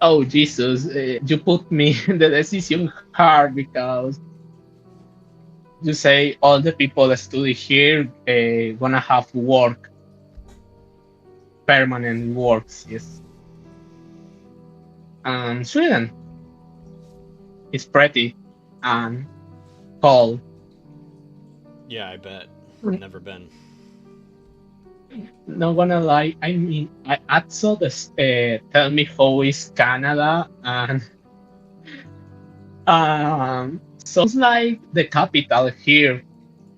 Oh Jesus, you put me the decision hard because you say all the people that study here gonna have work, permanent works. Yes, and Sweden is pretty and cold. Yeah, I bet. Never been. Not gonna lie, I mean, I also this, tell me how is Canada, and sounds like the capital here,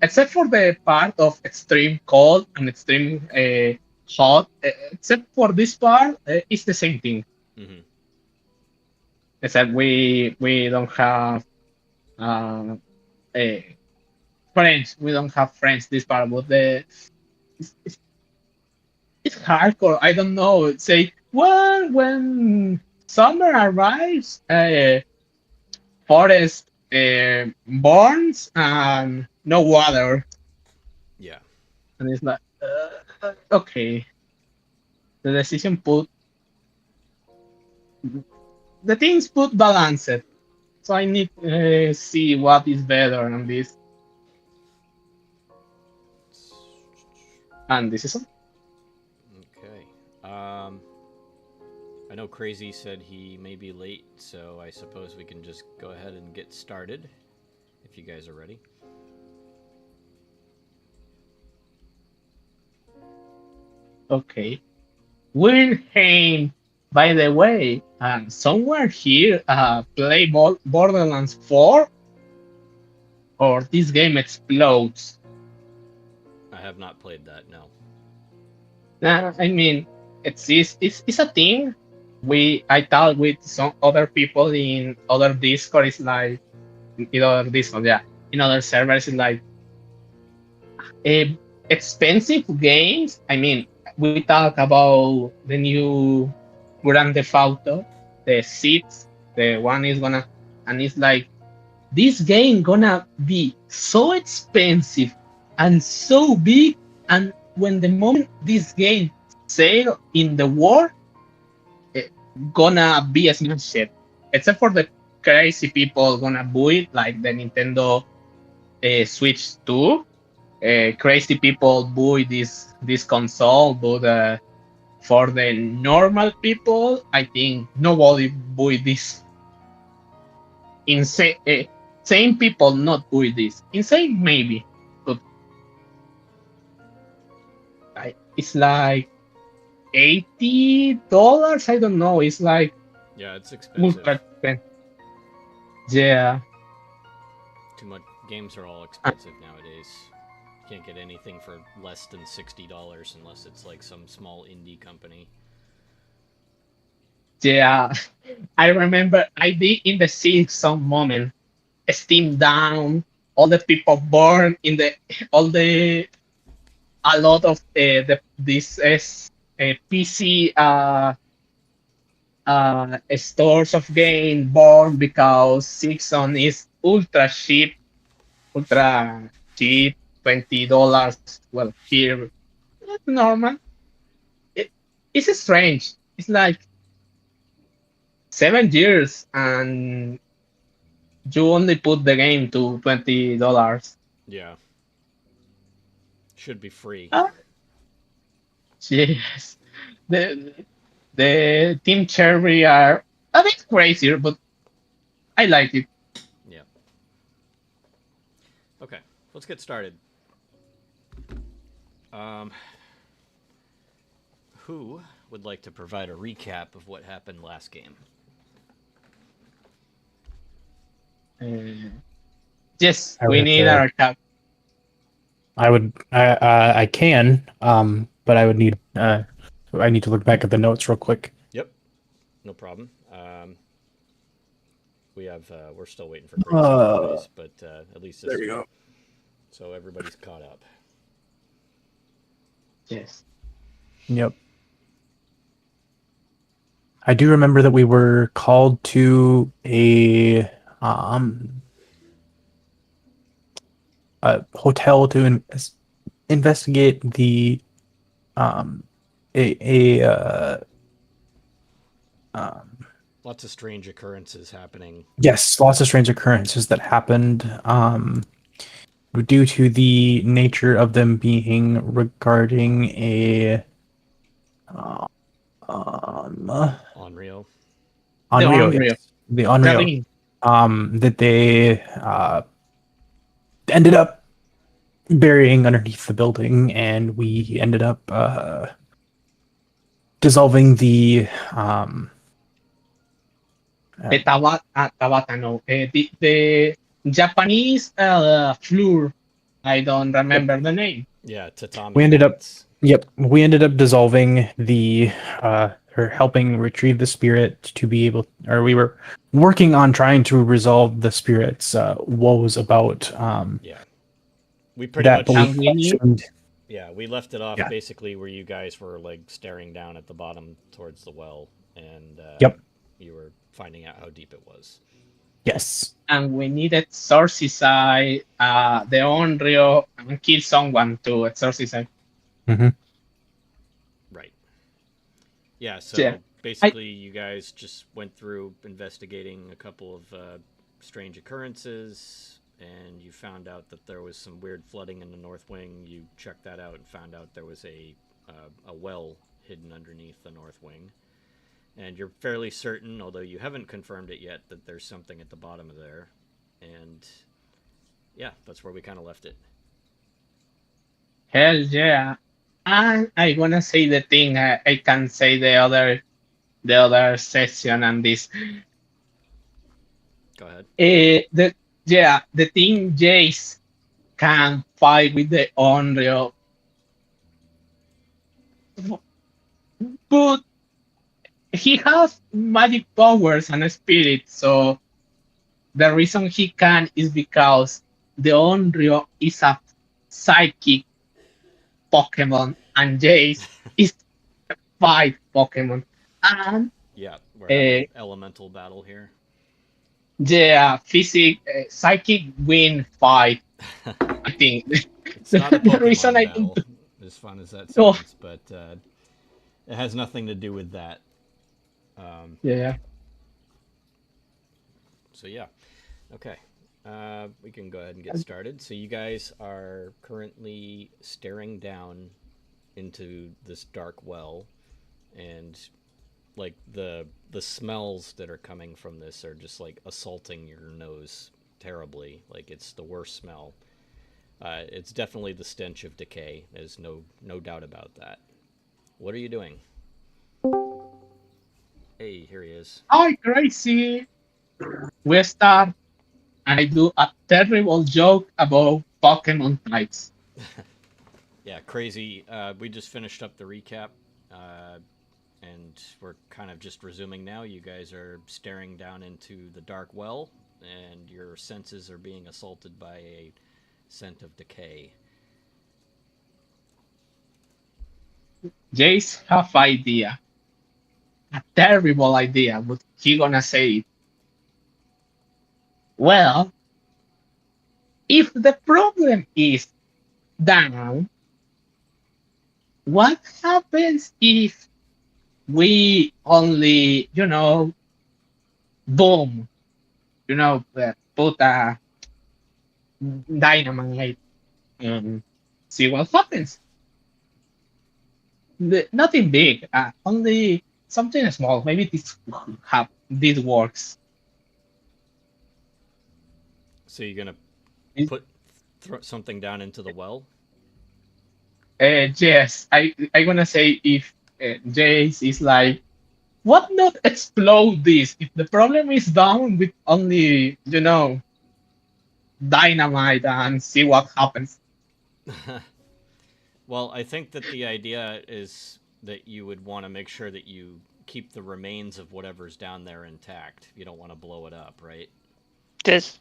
except for the part of extreme cold and extreme hot. Except for this part, it's the same thing. Hmm. Except we don't have uh, uh, French. We don't have French this part, but it's, it's hardcore. I don't know. Say, well, when summer arrives, forest burns and no water, Yeah. and it's like, okay, the decision put the things put balanced. So I need see what is better on this, and this is all. Okay. Um, I know Crazy said he may be late, so I suppose we can just go ahead and get started if you guys are ready. Okay. Wilhelm, by the way, somewhere here play Borderlands 4 or this game explodes. I have not played that, no. I mean, it's a thing. I talk with some other people in other Discord. It's like in other Discord, yeah, in other servers. It's like uh, expensive games. I mean, we talk about the new Grand Theft Auto, the seats. The one is gonna, and it's like this game gonna be so expensive and so big, and when the moment this game sale in the world, eh, gonna be a smash hit. Except for the crazy people gonna buy it, like the Nintendo Switch 2. Crazy people buy this console, but for the normal people, I think nobody buy this. Insane, same people not buy this. Insane maybe, but it's like $80. I don't know. It's like Yeah, it's expensive. ultra expensive. Yeah. Too much games are all expensive nowadays. You can't get anything for less than $60 unless it's like some small indie company. Yeah, I remember I did in the sea some moment. Steam down, all the people born in the all the a lot of the this is PC stores of game born because Sixon is ultra cheap, $20. Well, here it's normal. It, it's strange. It's like 7 years and you only put the game to $20. Yeah. Should be free. Ah, yes. The Team Cherry are a bit crazier, but I like it. Yeah. Okay, let's get started. Um, who would like to provide a recap of what happened last game? Uh, yes, I would we have need to. our cap. I can. But I would need. I need to look back at the notes real quick. Yep, no problem. We're still waiting for Crazy Uh, anyways, but at least there this we way, go. so everybody's caught up. Yes. Yep. I do remember that we were called to a hotel to investigate the um a um Lots of strange occurrences happening. Yes, lots of strange occurrences that happened. Due to the nature of them being regarding a Onryo. The Onryo, Unreal. yes, the The Onryo, ring. that they ended up burying underneath the building, and we ended up dissolving the The Tabata, no. The Japanese floor. I don't yep, remember the name. Yeah, we tatami ended up mats. we ended up dissolving the or helping retrieve the spirit to be able, or we were working on trying to resolve the spirit's woes about Yeah. We pretty that much belief And we need questioned. yeah, we left it off Yeah. basically where you guys were like staring down at the bottom towards the well, and Yep. you were finding out how deep it was. Yes. and we needed exorcise the Onryo and kill someone to exorcise. Hmm. Right. Yeah. Yeah. So I basically, you guys just went through investigating a couple of strange occurrences, and you found out that there was some weird flooding in the north wing. You checked that out and found out there was a well hidden underneath the north wing. And you're fairly certain, although you haven't confirmed it yet, that there's something at the bottom of there. And yeah, that's where we kind of left it. hell yeah. And I wanna say the thing I can say the other session and this. Go ahead. The yeah, the thing Jace can fight with the Onryo, but he has magic powers and spirit, so the reason he can is because the Onryo is a psychic Pokemon and Jace is fight Pokemon. And Yeah, we're uh, having elemental battle here. yeah, psychic win fight. I think It's not a the reason Pokemon I don't. battle, as fun as that Oh, sounds, but it has nothing to do with that. Um, yeah. so yeah, okay. We can go ahead and get started. So you guys are currently staring down into this dark well, and like the smells that are coming from this are just like assaulting your nose terribly. Like it's the worst smell. It's definitely the stench of decay. There's no doubt about that. What are you doing? Hey, here he is. Hi, crazy. We start, and I do a terrible joke about Pokemon types. Yeah, crazy. We just finished up the recap, uh, and we're kind of just resuming now. You guys are staring down into the dark well, and your senses are being assaulted by a scent of decay. Jace have idea, a terrible idea, but he gonna say it. Well, if the problem is down, what happens if we only, boom, put a dynamite and see what happens? Nothing big, only something small. Maybe this works. So you're gonna It- put something down into the well? yes, I gonna say if Jace is like, what not explode this? If the problem is down with only dynamite and see what happens. Well, I think that the idea is that you would want to make sure that you keep the remains of whatever's down there intact. You don't want to blow it up, right? Does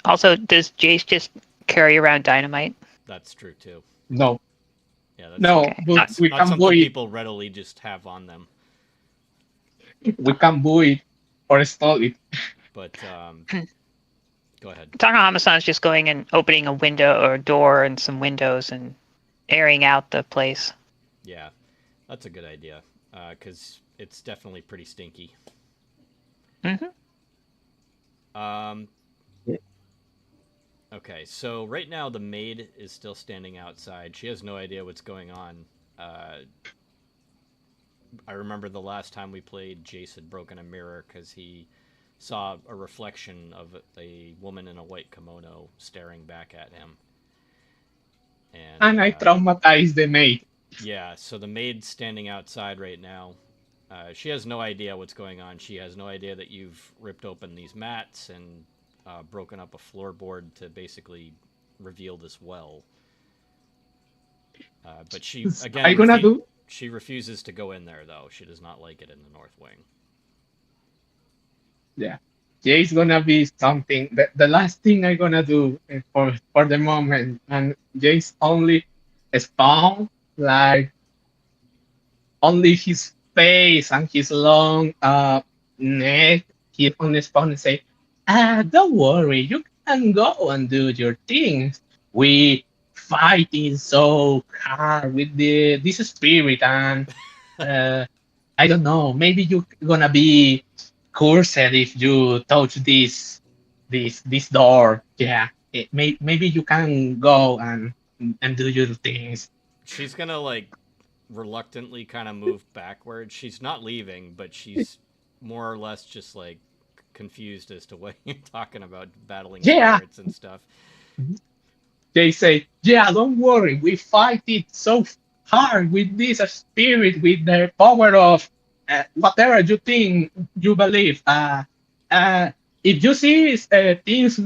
does Jace just carry around dynamite? That's true too. No, Yeah, that's no, Okay. but we not can something buy it. people readily just have on them. We can buy it or stall it. But go ahead. Takahama-san's just going and opening a window or a door and some windows and airing out the place. Yeah, that's a good idea because it's definitely pretty stinky. Mm-hmm. Um, Yeah. okay, so right now the maid is still standing outside. She has no idea what's going on. Uh, I remember the last time we played, Jace had broken a mirror because he saw a reflection of a woman in a white kimono staring back at him. And And I traumatized the maid. yeah, so the maid's standing outside right now. She has no idea what's going on. She has no idea that you've ripped open these mats and broken up a floorboard to basically reveal this well. But she I again gonna do she refuses to go in there though. She does not like it in the North Wing. yeah. Jay's gonna be something. The last thing I gonna do for the moment, and Jay's only spawn like only his face and his long neck. He only spawn and say, don't worry, you can go and do your things. We fighting so hard with this spirit and uh, I don't know. Maybe you gonna be cursed if you touch this door. Yeah, maybe you can go and do your things. She's gonna like reluctantly kind of move backwards. She's not leaving, but she's more or less just like confused as to what you're talking about, battling Yeah, spirits and stuff. they say, yeah, don't worry. We fight it so hard with this spirit, with the power of whatever you think you believe. Uh, if you see things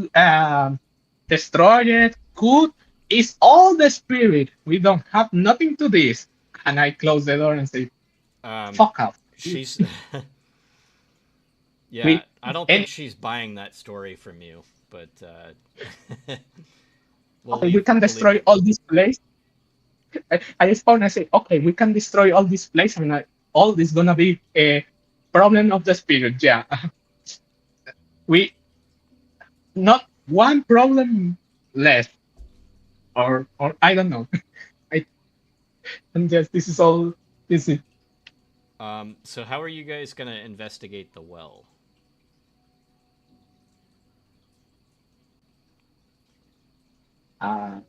destroyed, good, it's all the spirit. We don't have nothing to this. And I close the door and say, Um, fuck off. she's yeah. We I don't think and she's buying that story from you, but okay, we can we'll leave destroy it. all this place. I spawn. I say, okay, we can destroy all this place, and all this gonna be a problem of the spirit. Yeah, we not one problem less, or I don't know. I and yes, this is all. This is So how are you guys gonna investigate the well? uh,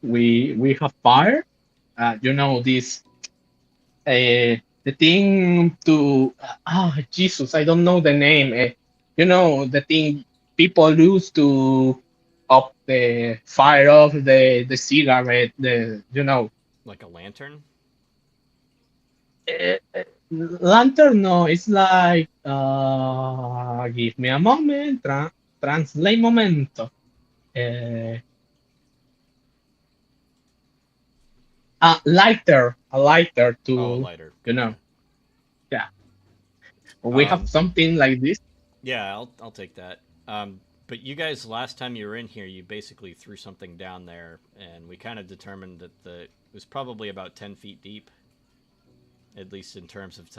we have fire. You know this the thing to Jesus, I don't know the name. You know the thing people use to up the fire off the cigarette. The you know Like a lantern? lantern. No, it's like give me a moment. Translate momento. Uh, a lighter Oh, a to lighter. you know. Gotcha. Yeah, we have Um, something like this. yeah, I'll take that. But you guys, last time you were in here, you basically threw something down there, and we kind of determined that it was probably about 10 feet deep, at least in terms of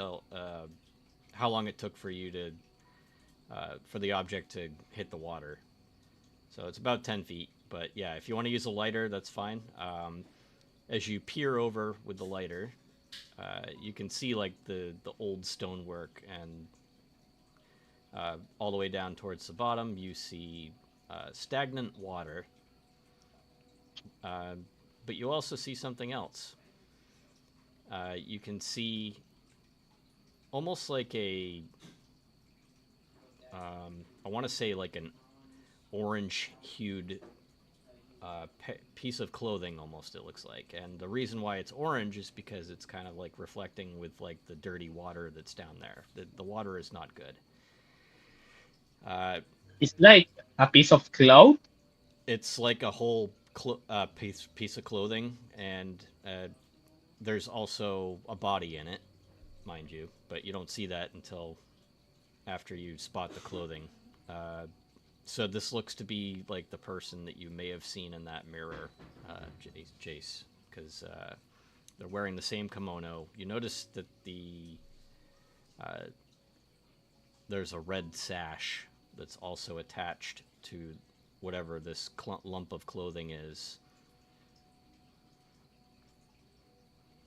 how long it took for you to for the object to hit the water. So it's about 10 feet. But yeah, if you want to use a lighter, that's fine. As you peer over with the lighter, you can see like the old stonework, and all the way down towards the bottom, you see stagnant water. Uh, but you also see something else. You can see almost like I want to say like an orange hued piece of clothing almost, it looks like. And the reason why it's orange is because it's kind of like reflecting with like the dirty water that's down there. The water is not good. Uh, It's like a piece of cloth. it's like a whole piece of clothing, and there's also a body in it, mind you, but you don't see that until after you spot the clothing. Uh, so this looks to be like the person that you may have seen in that mirror, Jace, because they're wearing the same kimono. You notice that uh, there's a red sash that's also attached to whatever this lump of clothing is.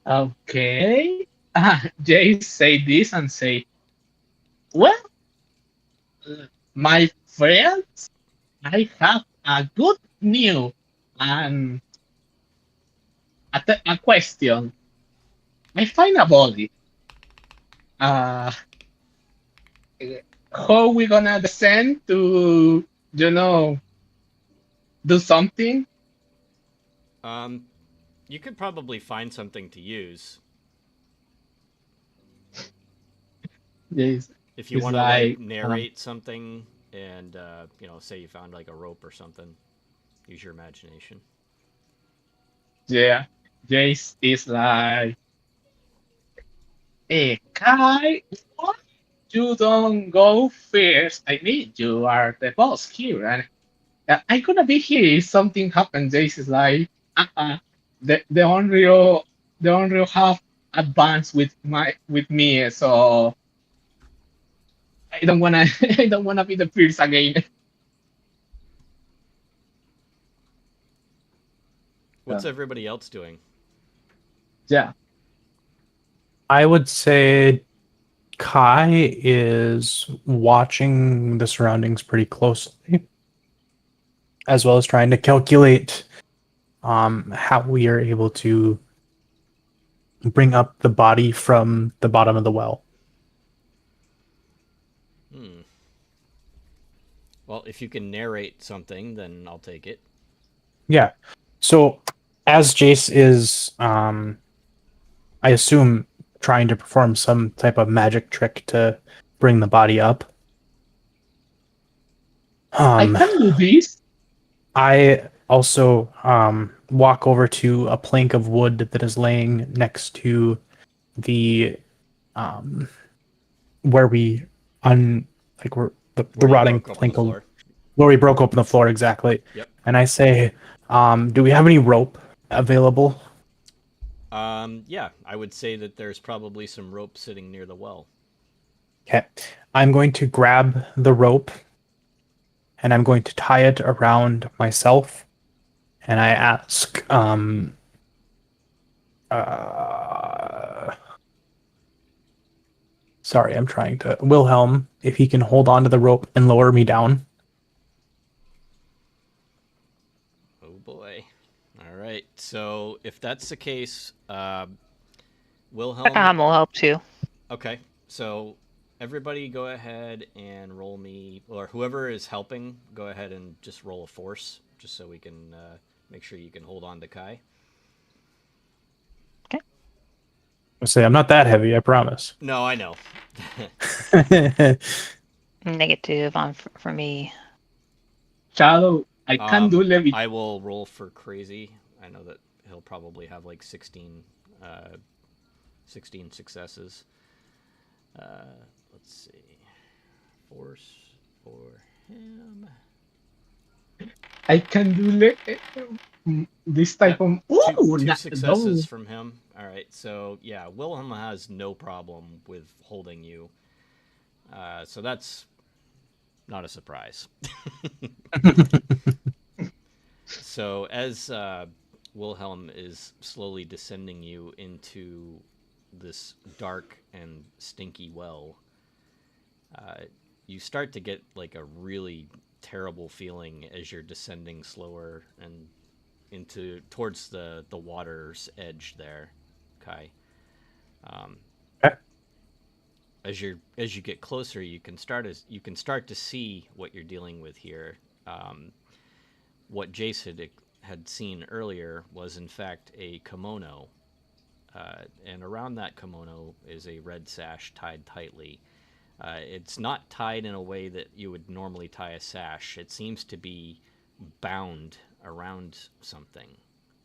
Okay. Jay say this and say, well. My friends, I have a good news and a question. I find a body. Uh, how we gonna descend to, you know, do something? Um, you could probably find something to use Yes, if you it's want to like like, narrate something and say you found like a rope or something. Use your imagination. yeah, Jace is like, hey, Kai, what? You don't go first. I mean, you are the boss here, and I'm gonna be here if something happens. Jace is like, uh-uh. The Unreal have advanced with me, so I don't wanna I don't wanna be the first again. What's everybody else doing? Yeah, I would say Kai is watching the surroundings pretty closely, as well as trying to calculate how we are able to bring up the body from the bottom of the well. Hmm. Well, if you can narrate something, then I'll take it. Yeah. So as Jace is, I assume, trying to perform some type of magic trick to bring the body up, I um, can do this. I also walk over to a plank of wood that is laying next to the um, where we un like we're the Where you rotting broke open the plank of floor. where we broke open the floor exactly. Yep. And I say, do we have any rope available? Yeah, I would say that there's probably some rope sitting near the well. Okay. I'm going to grab the rope and I'm going to tie it around myself. And I ask, sorry, I'm trying to Wilhelm if he can hold on to the rope and lower me down. Oh boy. All right. So if that's the case, Wilhelm. Will help too. Okay. So everybody, go ahead and roll me, or whoever is helping, go ahead and just roll a force, just so we can make sure you can hold on to Kai. Okay. I say I'm not that heavy, I promise. No, I know. Negative on for me. Shadow, I can do levitation. I will roll for crazy. I know that he'll probably have like 16 successes. Let's see. Force for him. I can do this type of. Ooh, Two successes no. from him. All right, so yeah, Wilhelm has no problem with holding you. So that's not a surprise. So as Wilhelm is slowly descending you into this dark and stinky well, you start to get like a really terrible feeling as you're descending slower and into towards the water's edge there, Kai. Okay. As you get closer, you can start to see what you're dealing with here. What Jace had seen earlier was in fact a kimono, and around that kimono is a red sash tied tightly. It's not tied in a way that you would normally tie a sash. It seems to be bound around something,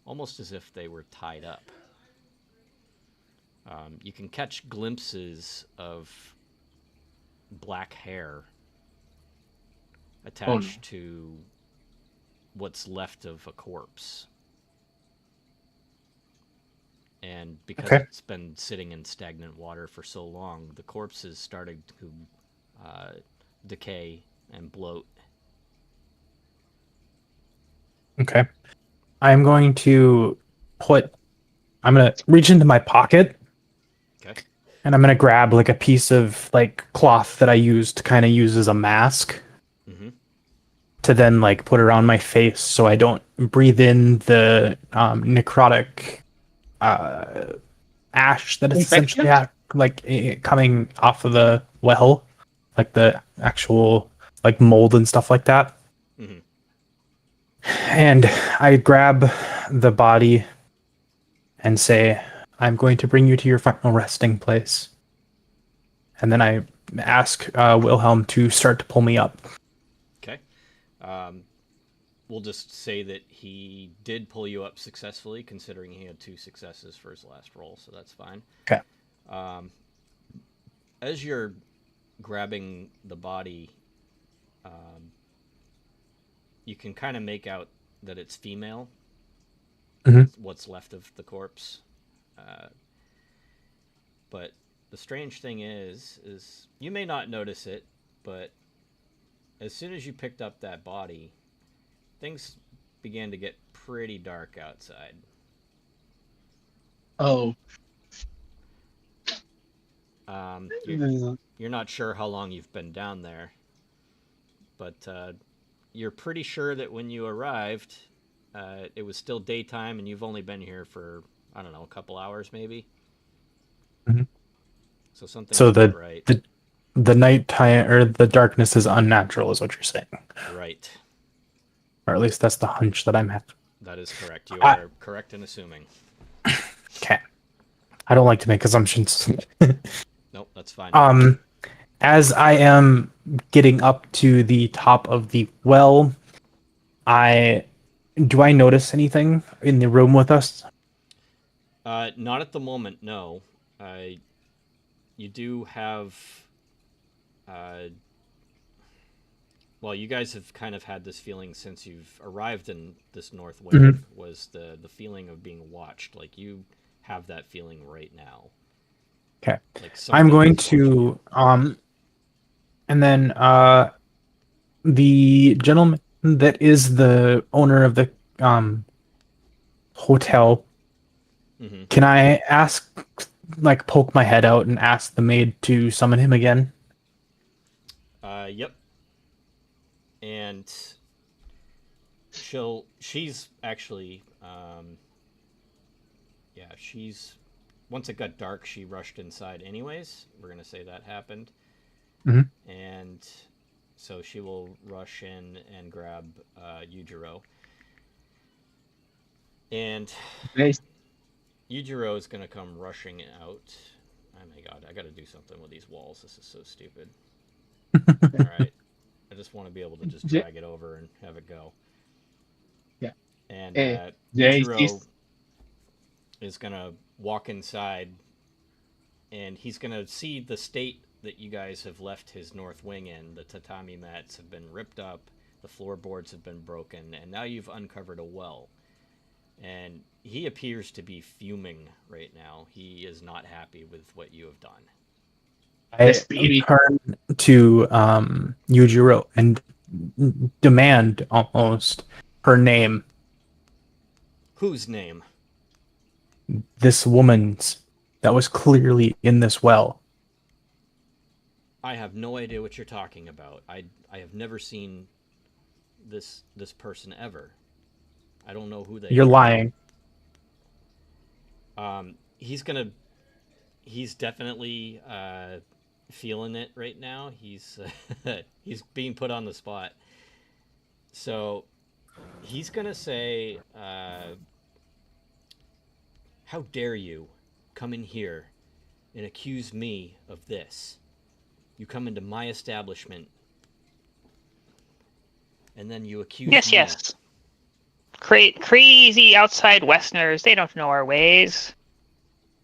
almost as if they were tied up. You can catch glimpses of black hair attached to what's left of a corpse. And because it's been sitting in stagnant water for so long, the corpse is starting to decay and bloat. Okay. I'm going to reach into my pocket. Okay. And I'm gonna grab like a piece of like cloth that I use to kind of use as a mask Mm-hmm. to then like put around my face so I don't breathe in the necrotic ash that is essentially Infection? coming off of the well, like the actual like mold and stuff like that. Mm-hmm. And I grab the body and say, "I'm going to bring you to your final resting place." And then I ask Wilhelm to start to pull me up. Okay. Um, we'll just say that he did pull you up successfully, considering he had 2 successes for his last roll, so that's fine. Okay. As you're grabbing the body, you can kind of make out that it's female. Mhm. What's left of the corpse. But the strange thing is you may not notice it, but as soon as you picked up that body, things began to get pretty dark outside. Oh. You're not sure how long you've been down there, but you're pretty sure that when you arrived, it was still daytime, and you've only been here for, I don't know, a couple hours maybe. Mhm. So something's So not right. the nighttime or the darkness is unnatural, is what you're saying, Right. or at least that's the hunch that I'm having. That is correct. You I, are correct in assuming. okay. I don't like to make assumptions. Nope, that's fine. As I am getting up to the top of the well, I notice anything in the room with us? Not at the moment, no. You do have. Well, you guys have kind of had this feeling since you've arrived in this North Wing. Mhm. Was the feeling of being watched? Like you have that feeling right now. Okay. Like I'm something going is watching. to and then the gentleman that is the owner of the um hotel, Mm-hmm. can I ask, like, poke my head out and ask the maid to summon him again? Yep. And she's actually yeah, she's once it got dark, she rushed inside anyways. We're going to say that happened. Mhm. And so she will rush in and grab Yujiro. And Nice. Yujiro is going to come rushing out. Oh my god, I got to do something with these walls. This is so stupid. All right. I just want to be able to just J- drag it over and have it go. yeah. And Jace Yujiro is is going to walk inside, and he's going to see the state that you guys have left his north wing in. The tatami mats have been ripped up, the floorboards have been broken, and now you've uncovered a well. And he appears to be fuming right now. He is not happy with what you have done. I the spirit. turn to Yujiro and demand almost her name. Whose name? This woman's that was clearly in this well. I have no idea what you're talking about. I have never seen this person ever. I don't know who they You're are. lying. He's definitely feeling it right now. He's being put on the spot. So he's gonna say, "How dare you come in here and accuse me of this? You come into my establishment, and then you accuse Yes, me." yes. Crazy outside Westerners, they don't know our ways.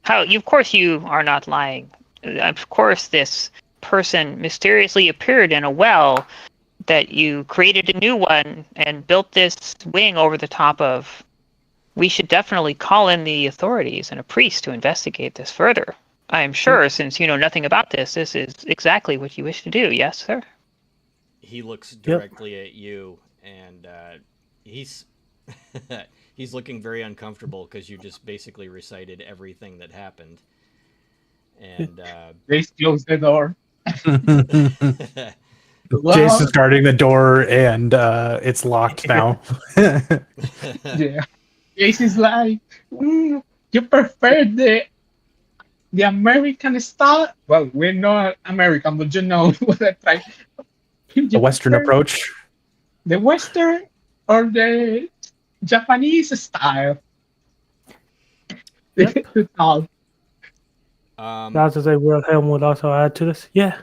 Of course you are not lying. Of course this person mysteriously appeared in a well that you created a new one and built this wing over the top of. We should definitely call in the authorities and a priest to investigate this further. I am sure, since you know nothing about this, this is exactly what you wish to do. Yes, sir? He looks Yep. directly at you, and he's he's looking very uncomfortable because you just basically recited everything that happened. And Please close the door. Wow. Jason's guarding the door, and it's locked now. Yeah. Ace is like, you prefer the American style? Well, we're not American, but you know what I try. The You Western prefer approach. the Western or the Japanese style? Yep. um, As I say, Wilhelm would also add to this. Yeah,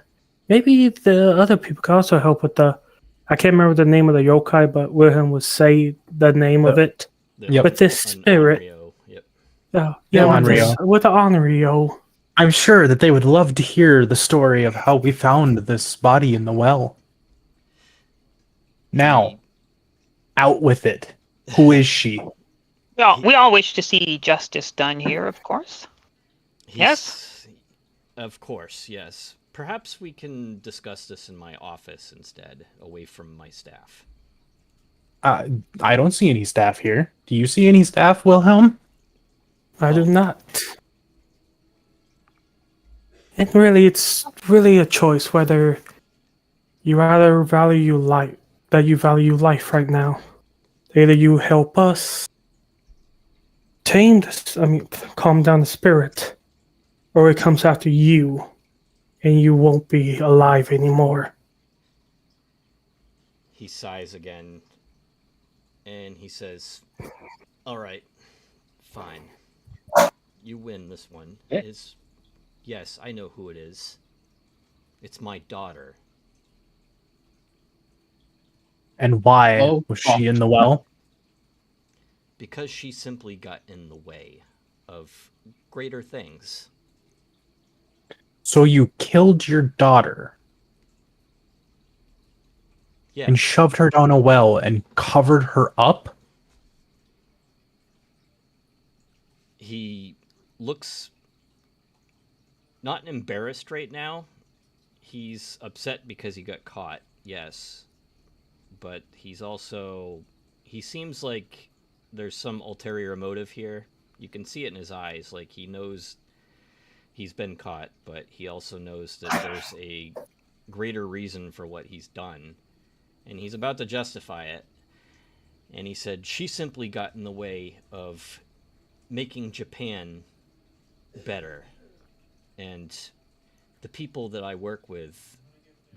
maybe the other people can also help with the. I can't remember the name of the yokai, but Wilhelm would say the name of it. Yep. With this spirit. Onryo, yep. Yeah, Yeah, with the Onryo. I'm sure that they would love to hear the story of how we found this body in the well. Now, out with it. Who is she? We all wish to see justice done here, of course. Yes? Of course, yes. Perhaps we can discuss this in my office instead, away from my staff. I don't see any staff here. Do you see any staff, Wilhelm? I do not. And really, it's really a choice whether you rather value life, that you value life right now. Either you help us calm down the spirit, or it comes after you, and you won't be alive anymore. He sighs again, and he says, all right, fine. You win this one. Yes, I know who it is. It's my daughter. And why was she in the well? Because she simply got in the way of greater things. So you killed your daughter Yeah. and shoved her down a well and covered her up? He looks not embarrassed right now. He's upset because he got caught, yes. But he seems like there's some ulterior motive here. You can see it in his eyes, like he knows he's been caught, but he also knows that there's a greater reason for what he's done. And he's about to justify it. And he said, she simply got in the way of making Japan better. And the people that I work with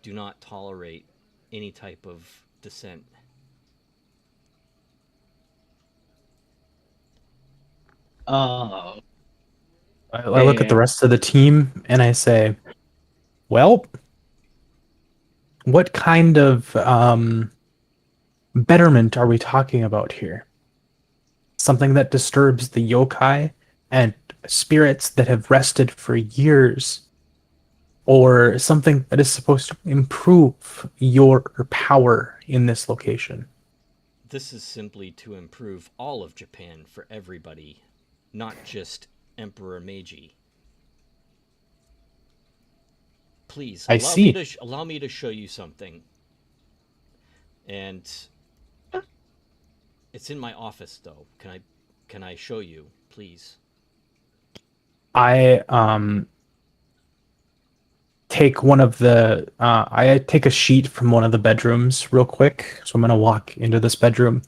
do not tolerate any type of dissent. Oh. I look at the rest of the team and I say, well, what kind of betterment are we talking about here? Something that disturbs the yokai and spirits that have rested for years? Or something that is supposed to improve your power in this location? This is simply to improve all of Japan for everybody, not just Emperor Meiji. Please, allow me to show you something. And it's in my office, though. Can I show you, please? I take one of the I take a sheet from one of the bedrooms real quick. So I'm gonna walk into this bedroom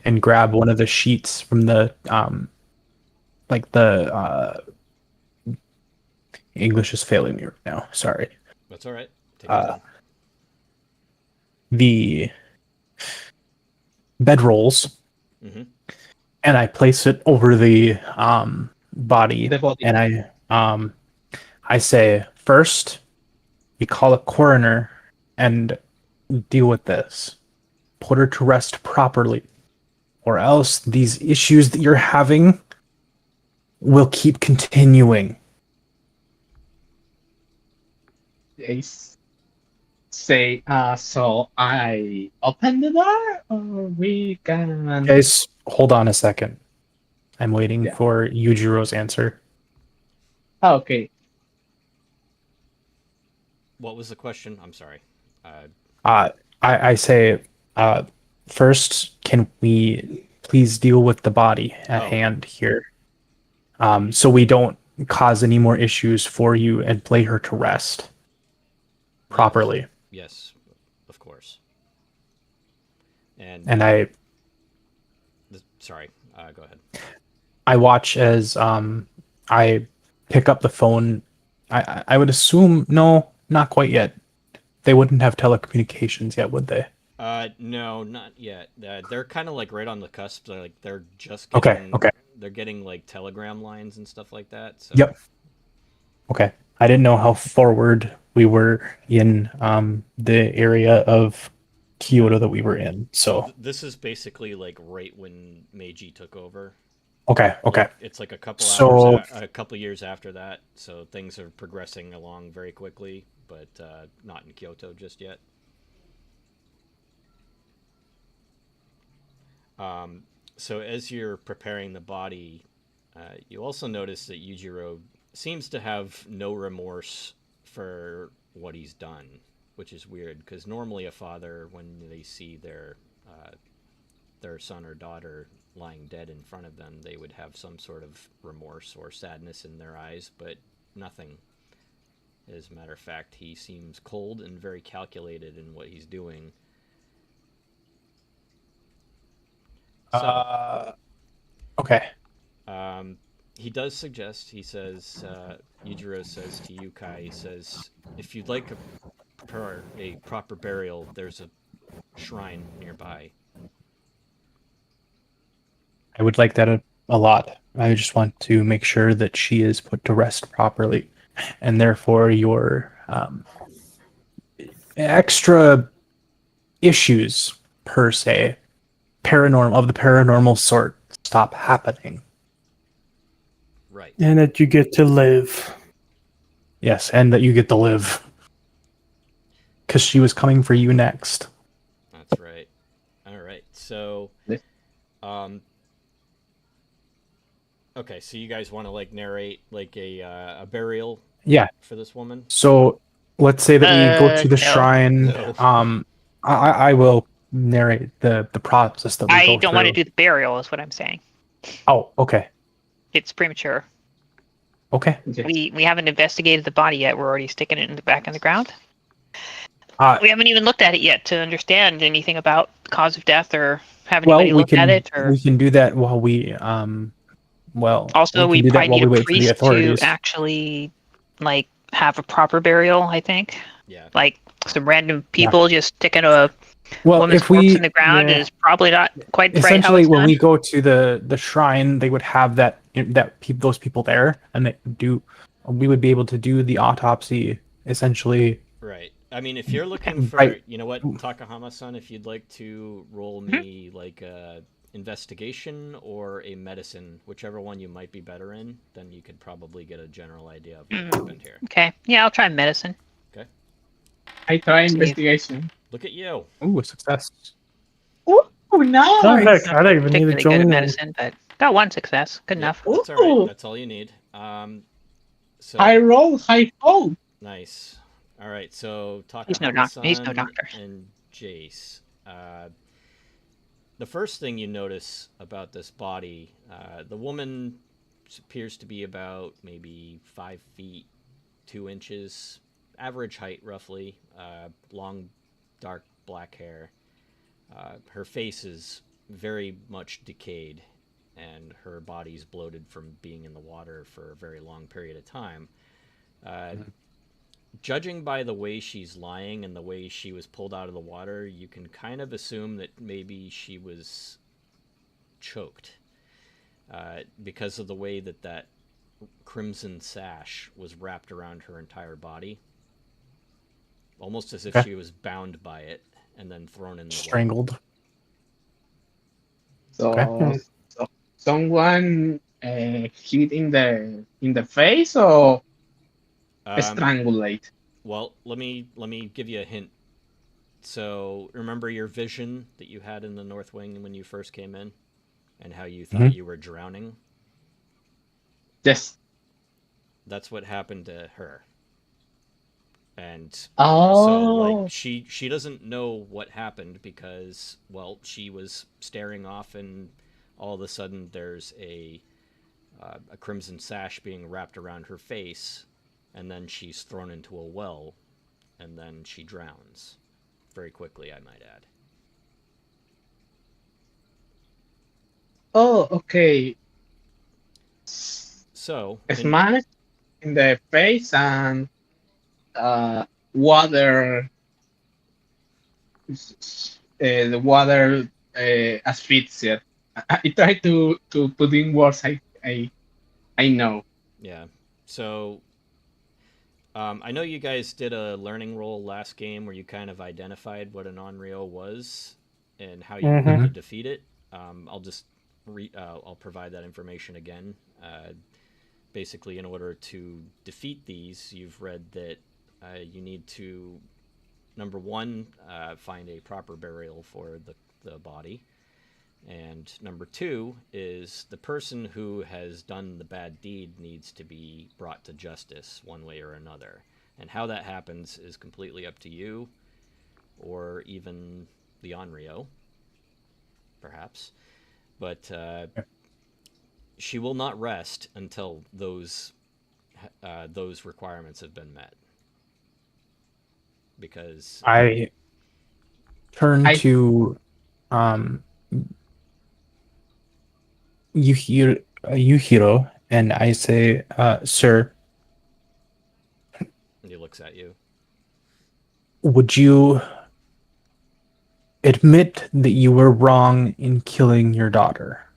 and grab one of the sheets from the English is failing me right now. Sorry. That's all right. Take your time. The bedrolls, and I place it over the body, and I say, first, you call a coroner and deal with this. Put her to rest properly, or else these issues that you're having will keep continuing. They say, so I open the door, or we can... Guys, hold on a second. I'm waiting for Yujiro's answer. Okay. What was the question? I'm sorry. I say, first, can we please deal with the body at hand here? So we don't cause any more issues for you and lay her to rest properly. Yes, of course. And I sorry, go ahead. I watch as I pick up the phone. I would assume no, not quite yet. They wouldn't have telecommunications yet, would they? No, not yet. They're kind of like right on the cusp. They're just Okay, getting okay. they're getting like telegram lines and stuff like that. So Yep. Okay. I didn't know how forward we were in the area of Kyoto that we were in. So this is basically like right when Meiji took over. okay. Like, it's like a couple So a couple years after that. So things are progressing along very quickly, but not in Kyoto just yet. So as you're preparing the body, you also notice that Yujiro seems to have no remorse for what he's done, which is weird because normally a father, when they see their son or daughter lying dead in front of them, they would have some sort of remorse or sadness in their eyes, but nothing. As a matter of fact, he seems cold and very calculated in what he's doing. So, okay. He does suggest, he says, Yujiro says to Yukai, he says, if you'd like a proper burial, there's a shrine nearby. I would like that a lot. I just want to make sure that she is put to rest properly, and therefore your extra issues per se, the paranormal sort, stop happening. Right. And that you get to live. Yes, and that you get to live. Because she was coming for you next. That's right. All right. So, okay. So you guys want to like narrate like a burial? Yeah. For this woman. So let's say that we go to the No. shrine. No. I will narrate the process that we go through. I don't want to do the burial, is what I'm saying. Oh, okay. It's premature. Okay. We haven't investigated the body yet. We're already sticking it in the back in the ground. We haven't even looked at it yet to understand anything about the cause of death or have anybody look at it. Or we can do that while we also we probably need a wait for the priest to authorities. actually like have a proper burial. I think. Yeah. Like some random people just sticking a woman's if corpse in the ground is probably not quite right. Essentially, when we go to the shrine, they would have those people there, and we would be able to do the autopsy essentially. Right. I mean, if you're looking for, you know what, Takahama-san, if you'd like to roll me like a investigation or a medicine, whichever one you might be better in, then you could probably get a general idea of what happened here. Okay. Yeah, I'll try medicine. Okay. I try investigation. Look at you. Ooh, a success. Ooh, nice. Oh, heck, I don't even need to Particularly good join at in. medicine, but got one success. Good enough. That's all right. That's all you need. So high roll, high hope. Nice. All right. So He's no Takahama-san doctor. and Jace. The first thing you notice about this body, the woman appears to be about maybe 5 feet 2 inches, average height roughly, long, dark black hair. Her face is very much decayed, and her body's bloated from being in the water for a very long period of time. Judging by the way she's lying and the way she was pulled out of the water, you can kind of assume that maybe she was choked because of the way that crimson sash was wrapped around her entire body, almost as if she was bound by it and then thrown in the strangled. So someone hit in the face or strangulate. Well, let me give you a hint. So remember your vision that you had in the North Wing when you first came in, and how you thought you were drowning? Yes. That's what happened to her. And so like she doesn't know what happened because, well, she was staring off and all of a sudden there's a a crimson sash being wrapped around her face, and then she's thrown into a well, and then she drowns. Very quickly, I might add. Oh, okay. So, Smash in the face and water. The water asphyxiate. I try to put in words I know. yeah. So, I know you guys did a learning roll last game where you kind of identified what an Onryo was and how you were going to defeat it. I'll just I'll provide that information again. Basically, in order to defeat these, you've read that you need to, number one, find a proper burial for the body. And number two is the person who has done the bad deed needs to be brought to justice one way or another. And how that happens is completely up to you, or even the Onryo, perhaps. But she will not rest until those requirements have been met. Because I turn to Yuhiro, and I say, "Sir, and he looks at you. Would you admit that you were wrong in killing your daughter?"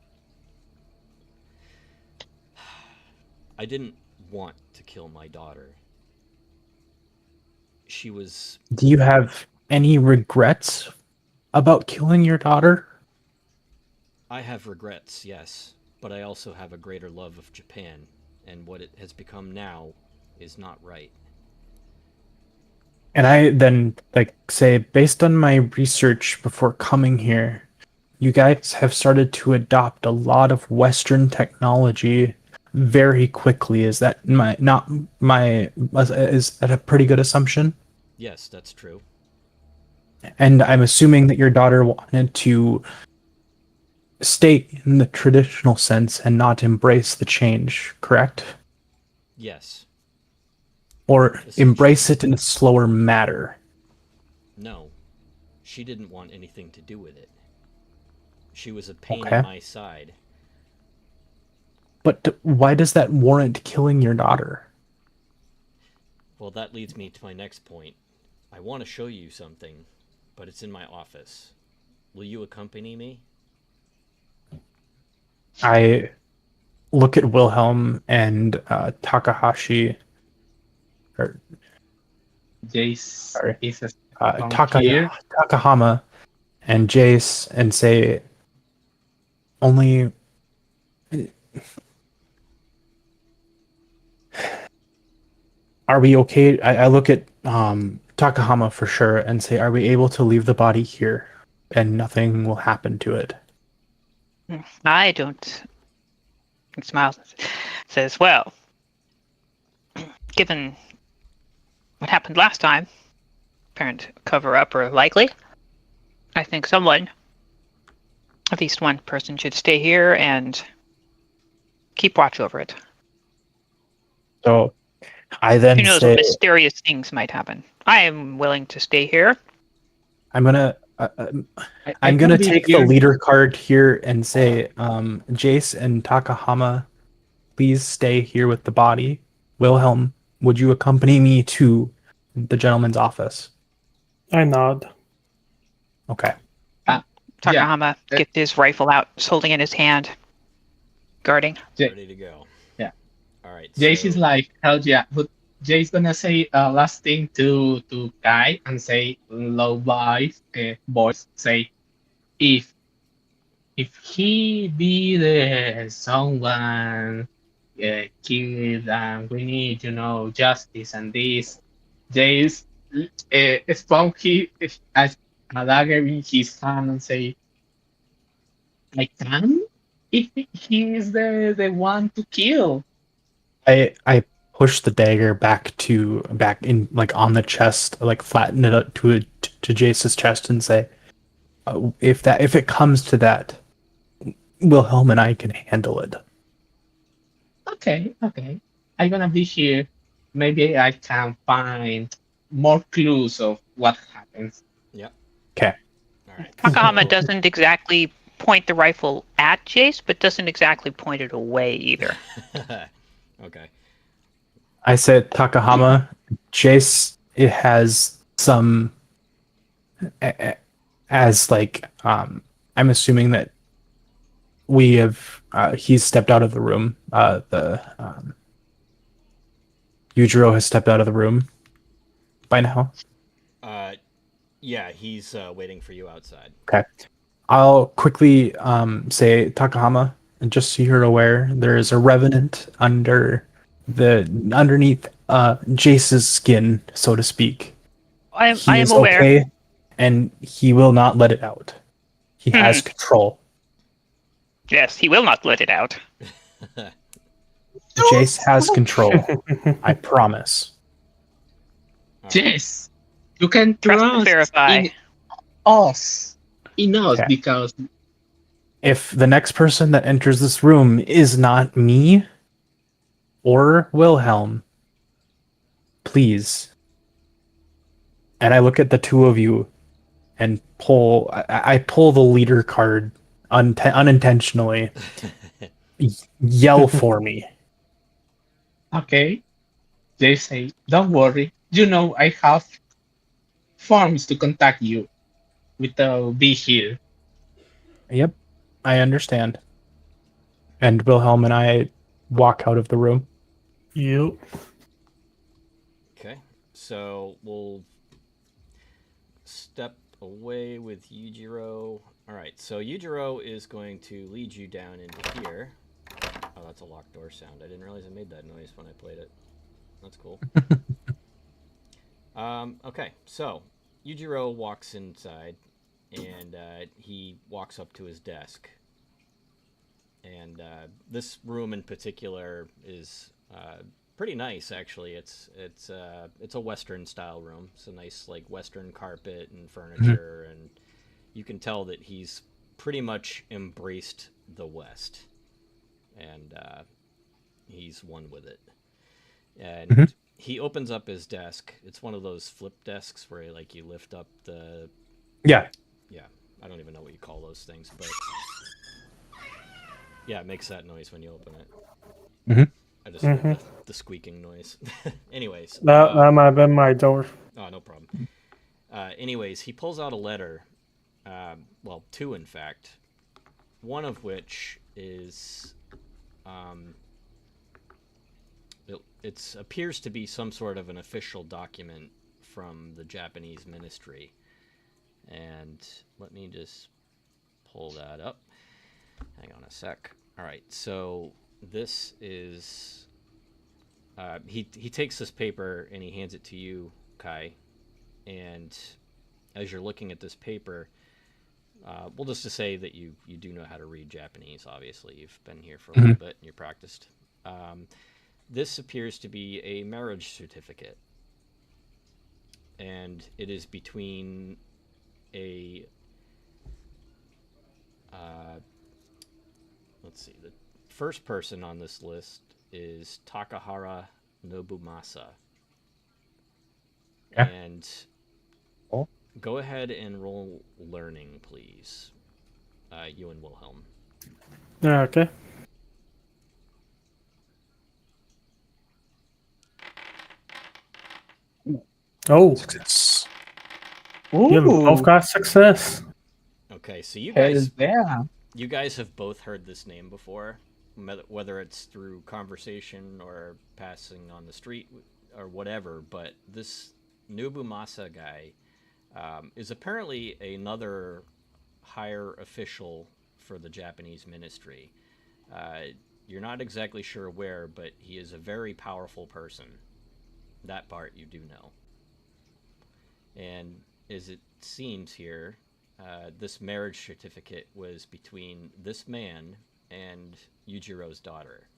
I didn't want to kill my daughter. She was... Do you have any regrets about killing your daughter? I have regrets, yes, but I also have a greater love of Japan, and what it has become now is not right. And I then say, based on my research before coming here, you guys have started to adopt a lot of Western technology very quickly. Is that is that a pretty good assumption? Yes, that's true. And I'm assuming that your daughter wanted to stay in the traditional sense and not embrace the change, correct? Yes. Or embrace it in a slower manner. No. She didn't want anything to do with it. She was a pain in my side. But why does that warrant killing your daughter? Well, that leads me to my next point. I want to show you something, but it's in my office. Will you accompany me? I look at Wilhelm and Takahashi. Jace is Takahama and Jace and say, only... Are we okay? I look at Takahama for sure and say, are we able to leave the body here and nothing will happen to it? I don't. He smiles and says, well, given what happened last time, apparent cover-up or likely, I think someone, at least one person, should stay here and keep watch over it. So I then Who knows say, what mysterious things might happen. I am willing to stay here. I'm gonna take the leader card here and say, Jace and Takahama, please stay here with the body. Wilhelm, would you accompany me to the gentleman's office? I nod. Okay. Takahama gets his rifle out, holding it in his hand, guarding. Ready to go. Yeah. All right. Jace is like, hell yeah. But Jace gonna say last thing to Kai and say low voice, say, if he be the someone killed and we need justice and this, Jace spawn as a dagger in his hand and say, I can if he is the one to kill. I push the dagger back in, like on the chest, like flatten it up to Jace's chest and say, if it comes to that, Wilhelm and I can handle it. Okay, okay. I'm gonna be here. Maybe I can find more clues of what happens. Yep. Okay. All right. Takahama So doesn't exactly point the rifle at Jace, but doesn't exactly point it away either. okay. I said Takahama. Jace, it has some as like I'm assuming that we have he's stepped out of the room. The Yujiro has stepped out of the room by now. Yeah, he's waiting for you outside. Okay. I'll quickly say Takahama, and just so you're aware, there is a revenant underneath Jace's skin, so to speak. I He am is aware. okay, and he will not let it out. He has control. Yes, he will not let it out. Jace has control. I promise. Yes, you can Trust and trust verify. in us. In us, Okay. because If the next person that enters this room is not me or Wilhelm, please. And I look at the two of you and I pull the leader card unintentionally. Yell for me. okay, they say, don't worry. You know I have forms to contact you without be here. Yep, I understand. And Wilhelm and I walk out of the room. Yep. Okay. So we'll step away with Yujiro. All right. So Yujiro is going to lead you down into here. Oh, that's a locked door sound. I didn't realize I made that noise when I played it. That's cool. Okay, so Yujiro walks inside, and he walks up to his desk. And this room in particular is pretty nice, actually. It's a Western style room. It's a nice like Western carpet and furniture, and you can tell that he's pretty much embraced the West, and he's one with it. And he opens up his desk. It's one of those flip desks where like you lift up the Yeah. I don't even know what you call those things, but yeah, it makes that noise when you open it. I just heard the squeaking noise. Anyways, That might have been my door. oh, no problem. Anyways, he pulls out a letter. Well, two in fact. One of which is it appears to be some sort of an official document from the Japanese ministry. And let me just pull that up. Hang on a sec. All right, so this is... he takes this paper and he hands it to you, Kai. And as you're looking at this paper, we'll just to say that you do know how to read Japanese, obviously. You've been here for a little bit and you're practiced. This appears to be a marriage certificate. And it is between a... let's see. The first person on this list is Takahara Nobumasa. Yeah. And go ahead and roll learning, please. You and Wilhelm. Yeah, okay. Oh, you both Ooh, got success. Okay, so you hell guys yeah. have both heard this name before, whether it's through conversation or passing on the street or whatever. But this Nobumasa guy is apparently another higher official for the Japanese ministry. You're not exactly sure where, but he is a very powerful person. That part you do know. And as it seems here, this marriage certificate was between this man and Yujiro's daughter.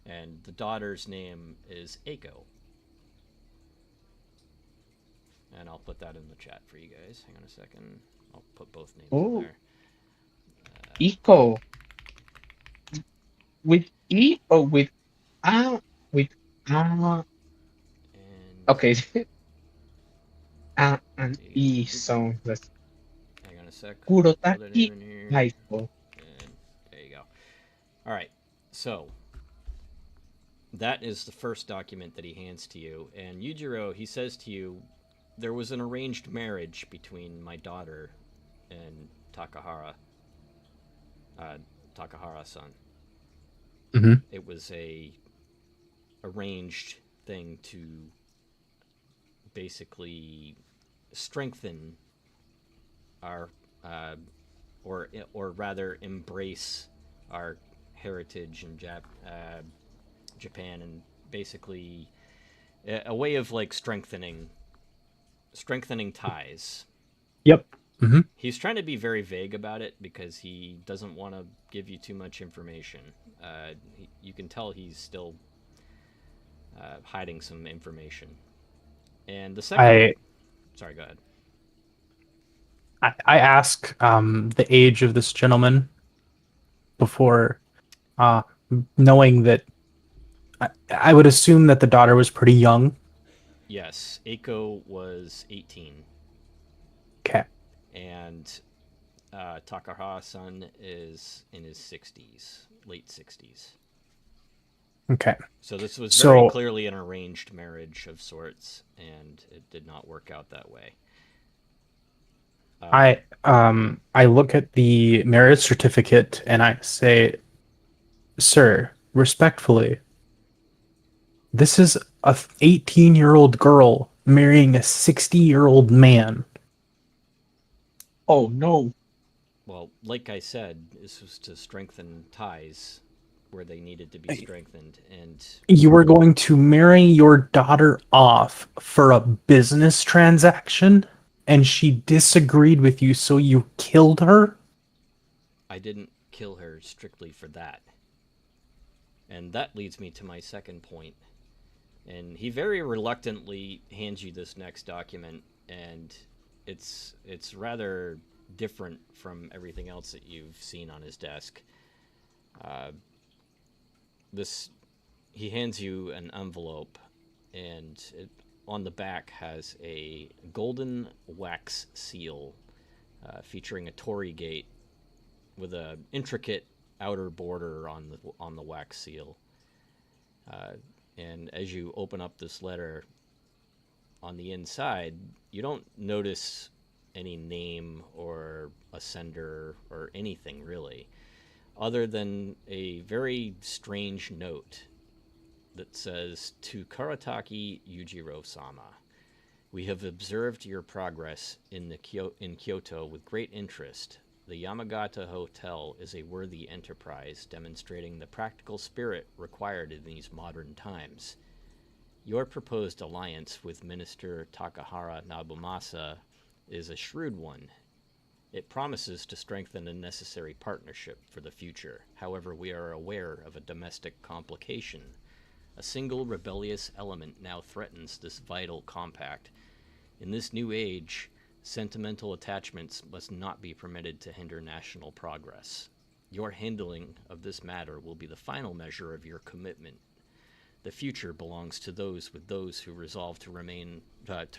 And the daughter's name is Eiko. And I'll put that in the chat for you guys. Hang on a second. I'll put both names in Ooh, there. Eco. with E or with uh And okay and E oop, sound. Let's hang on a sec. Fill that Kurotaki in here. Aiko. And there you go. All right. So that is the first document that he hands to you. And Yujiro, he says to you, there was an arranged marriage between my daughter and uh, Takahara-san. Mhm. It was a arranged thing to basically strengthen our, or rather embrace our heritage in Japan, and basically a way of like strengthening ties. Yep. Hmm. He's trying to be very vague about it because he doesn't want to give you too much information. You can tell he's still hiding some information. And the second, I sorry, go ahead. I ask the age of this gentleman before, uh, knowing that I would assume that the daughter was pretty young. Yes, Eiko was 18, Okay. and Takahara-san is in his 60s, late 60s. Okay. So this was very So clearly an arranged marriage of sorts, and it did not work out that way. I look at the marriage certificate and I say, "Sir, respectfully, this is a 18-year-old girl marrying a 60-year-old man." Oh no. Well, like I said, this was to strengthen ties where they needed to be strengthened, and You were going to marry your daughter off for a business transaction, and she disagreed with you, so you killed her? I didn't kill her strictly for that. And that leads me to my second point. And he very reluctantly hands you this next document, and it's rather different from everything else that you've seen on his desk. Uh, this he hands you an envelope, and on the back has a golden wax seal featuring a torii gate with a intricate outer border on the wax seal. Uh, and as you open up this letter, on the inside, you don't notice any name or a sender or anything really, other than a very strange note that says, "To Karataki Yujiro-sama, we have observed your progress in Kyoto with great interest. The Yamagata Hotel is a worthy enterprise, demonstrating the practical spirit required in these modern times. Your proposed alliance with Minister Takahara Nabumasa is a shrewd one. It promises to strengthen a necessary partnership for the future. However, we are aware of a domestic complication. A single rebellious element now threatens this vital compact. In this new age, sentimental attachments must not be permitted to hinder national progress. Your handling of this matter will be the final measure of your commitment. The future belongs to those who resolve to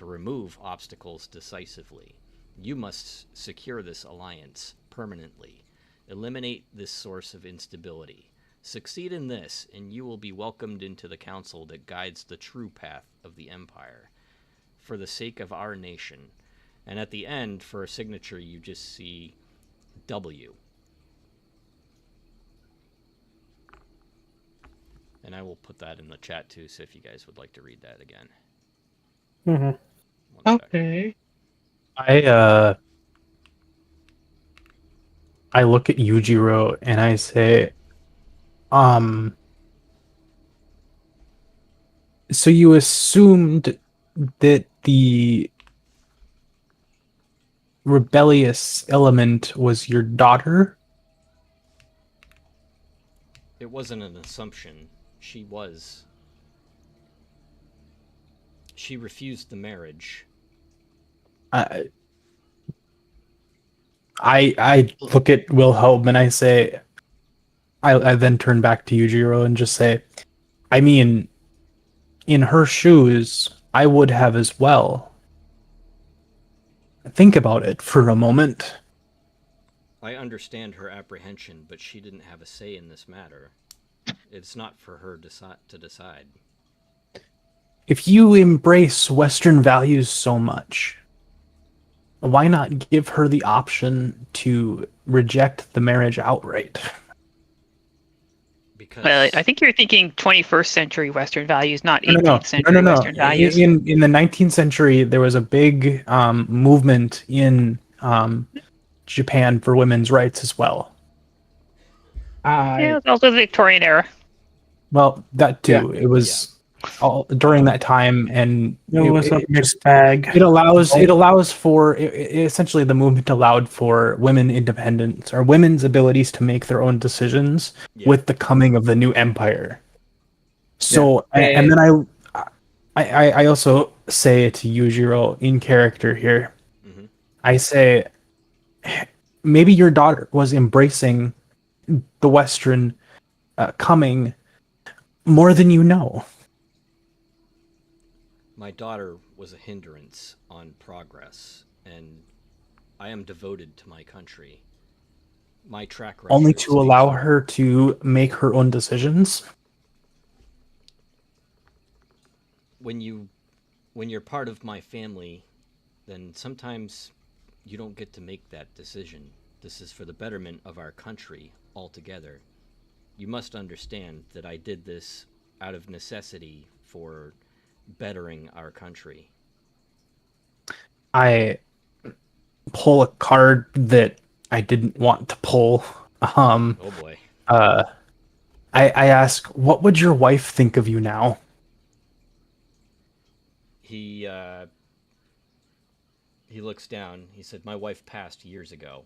remove obstacles decisively. You must secure this alliance permanently. Eliminate this source of instability. Succeed in this, and you will be welcomed into the council that guides the true path of the empire. For the sake of our nation." And at the end, for a signature, you just see W. And I will put that in the chat too, so if you guys would like to read that again. Hmm. One sec. Okay. I look at Yujiro and I say, so you assumed that the rebellious element was your daughter? It wasn't an assumption. She refused the marriage. I I look at Wilhelm and I say, I then turn back to Yujiro and just say, I mean, in her shoes, I would have as well. Think about it for a moment. I understand her apprehension, but she didn't have a say in this matter. It's not for her to decide. If you embrace Western values so much, why not give her the option to reject the marriage outright? Because Well, I think you're thinking 21st century Western values, not No, 18th century Western values. In the 19th century, there was a big movement in Japan for women's rights as well. Yeah, it's also the Victorian era. Well, that too. Yeah. It was all during that time, and It was a mixed bag. it allows for essentially the movement allowed for women independence or women's abilities to make their own decisions with the coming of the new empire. So and then I also say to Yujiro in character here, I say maybe your daughter was embracing the Western coming more than you know. my daughter was a hindrance on progress, and I am devoted to my country. My track record Only to speaks allow for- her to make her own decisions. When you're part of my family, then sometimes you don't get to make that decision. This is for the betterment of our country altogether. You must understand that I did this out of necessity for bettering our country. I pull a card that I didn't want to pull. Oh boy. I ask, what would your wife think of you now? He looks down. He said, "My wife passed years ago."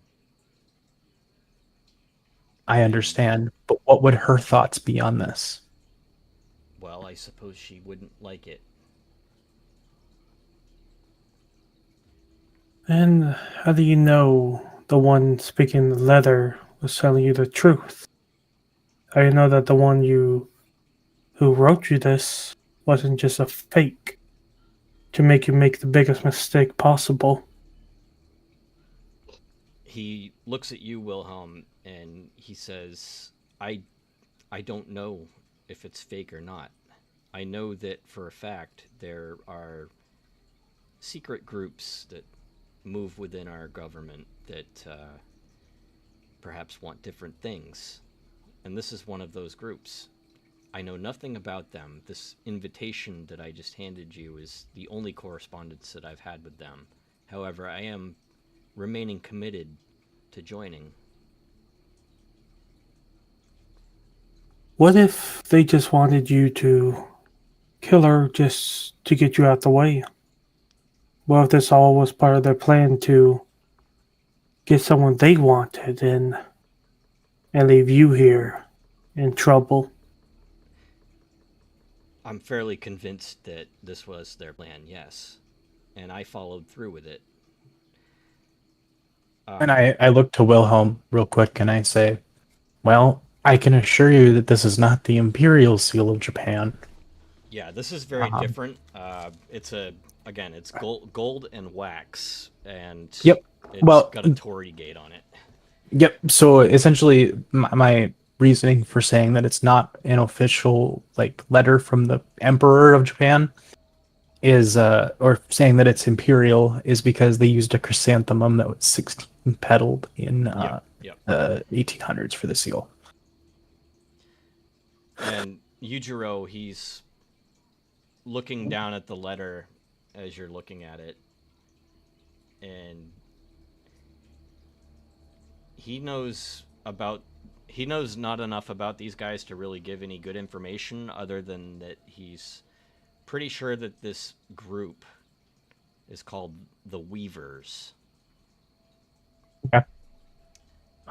I understand, but what would her thoughts be on this? Well, I suppose she wouldn't like it. And how do you know the one speaking the letter was telling you the truth? How do you know that the one who wrote you this wasn't just a fake to make you make the biggest mistake possible? He looks at you, Wilhelm, and he says, I don't know if it's fake or not. I know that for a fact there are secret groups that move within our government that perhaps want different things. And this is one of those groups. I know nothing about them. This invitation that I just handed you is the only correspondence that I've had with them. However, I am remaining committed to joining. What if they just wanted you to kill her just to get you out the way? What if this all was part of their plan to get someone they wanted and leave you here in trouble? I'm fairly convinced that this was their plan, yes. And I followed through with it. And I look to Wilhelm real quick and I say, well, I can assure you that this is not the Imperial Seal of Japan. Yeah, this is very different. It's gold and wax, and Yep. it's Well, got a Torii gate on it. Yep. So essentially, my reasoning for saying that it's not an official letter from the Emperor of Japan is, or saying that it's imperial, is because they used a chrysanthemum that was 16 petaled in the 1800s for the seal. And Yujiro, he's looking down at the letter as you're looking at it, and he knows not enough about these guys to really give any good information, other than that he's pretty sure that this group is called the Weavers. Okay.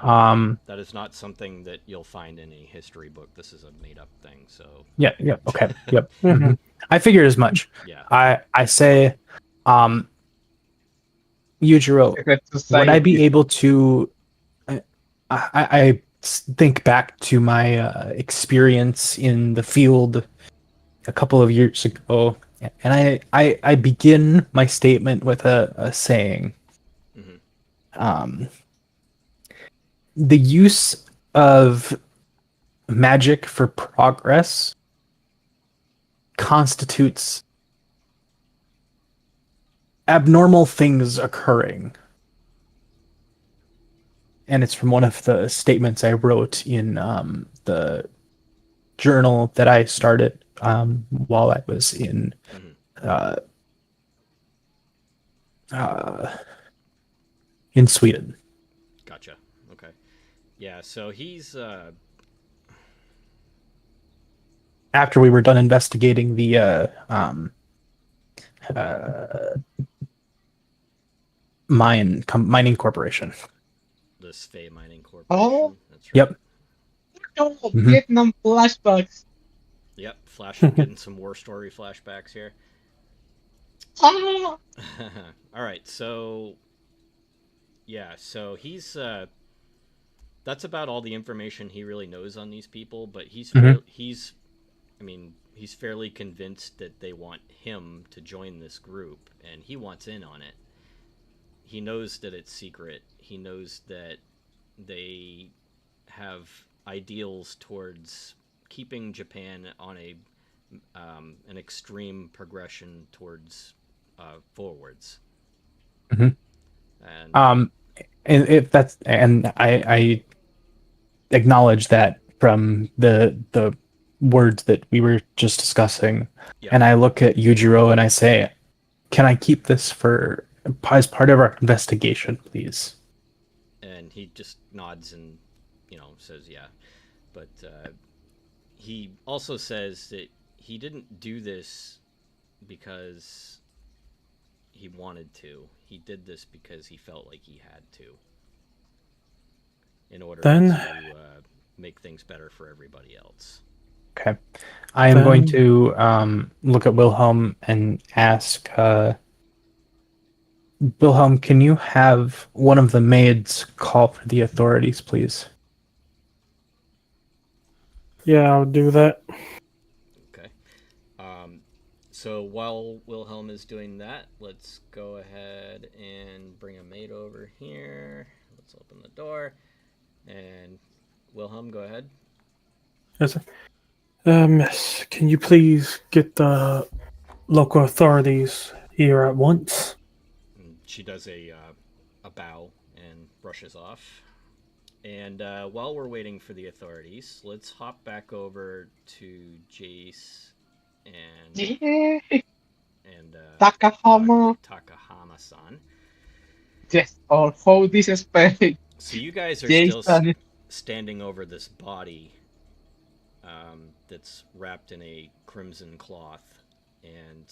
That is not something that you'll find in a history book. This is a made-up thing. So Yeah. Okay. Yep. Mhm. I figured as much. yeah, I say, Yujiro, would I be able to? I think back to my experience in the field a couple of years ago, and I begin my statement with a saying. Mm-hmm. The use of magic for progress constitutes abnormal things occurring. And it's from one of the statements I wrote in the journal that I started while I was in Mm-hmm. in Sweden. Gotcha. Okay. Yeah. So he's After we were done investigating the mining corporation. the Svei Mining Corporation. Oh. That's right. Yep. Oh, Mhm. Vietnam flashbacks. Yep. Getting some war story flashbacks here. Ah. All right. So yeah. So he's that's about all the information he really knows on these people. But he's he's fairly convinced that they want him to join this group, and he wants in on it. He knows that it's secret. He knows that they have ideals towards keeping Japan on an extreme progression towards forwards. Mhm. And And if that's, and I acknowledge that from the words that we were just discussing, yeah, and I look at Yujiro and I say, "Can I keep this for as part of our investigation, please?" and he just nods and says yeah, but he also says that he didn't do this because he wanted to. He did this because he felt like he had to, in order Then- to make things better for everybody else. Okay, I am going Then- to look at Wilhelm and ask, Wilhelm, can you have one of the maids call for the authorities, please? Yeah, I'll do that. Okay. So while Wilhelm is doing that, let's go ahead and bring a maid over here. Let's open the door. And Wilhelm, go ahead. Yes, sir. Miss, can you please get the local authorities here at once? And she does a bow and brushes off. And while we're waiting for the authorities, let's hop back over to Jace and Yeah. and Takahama. Takahama-san. Yes. Or how this is spelled. So you guys are Jason. still standing over this body that's wrapped in a crimson cloth and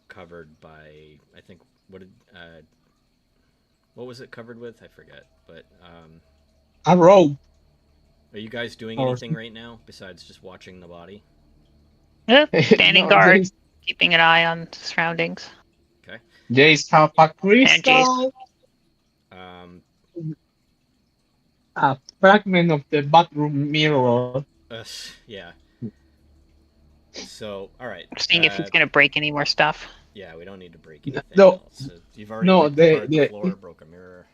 covered by, I think, what was it covered with? I forget. But A rope. are you guys doing Or- anything right now besides just watching the body? Standing No, guard, Jace, keeping an eye on surroundings. Okay. Jace have a crystal. Um, A fragment of the bathroom mirror. yeah. So, all right. Seeing if he's going to break any more stuff. Yeah, we don't need to break anything No. else. You've already No, ripped apart the floor, broke a mirror.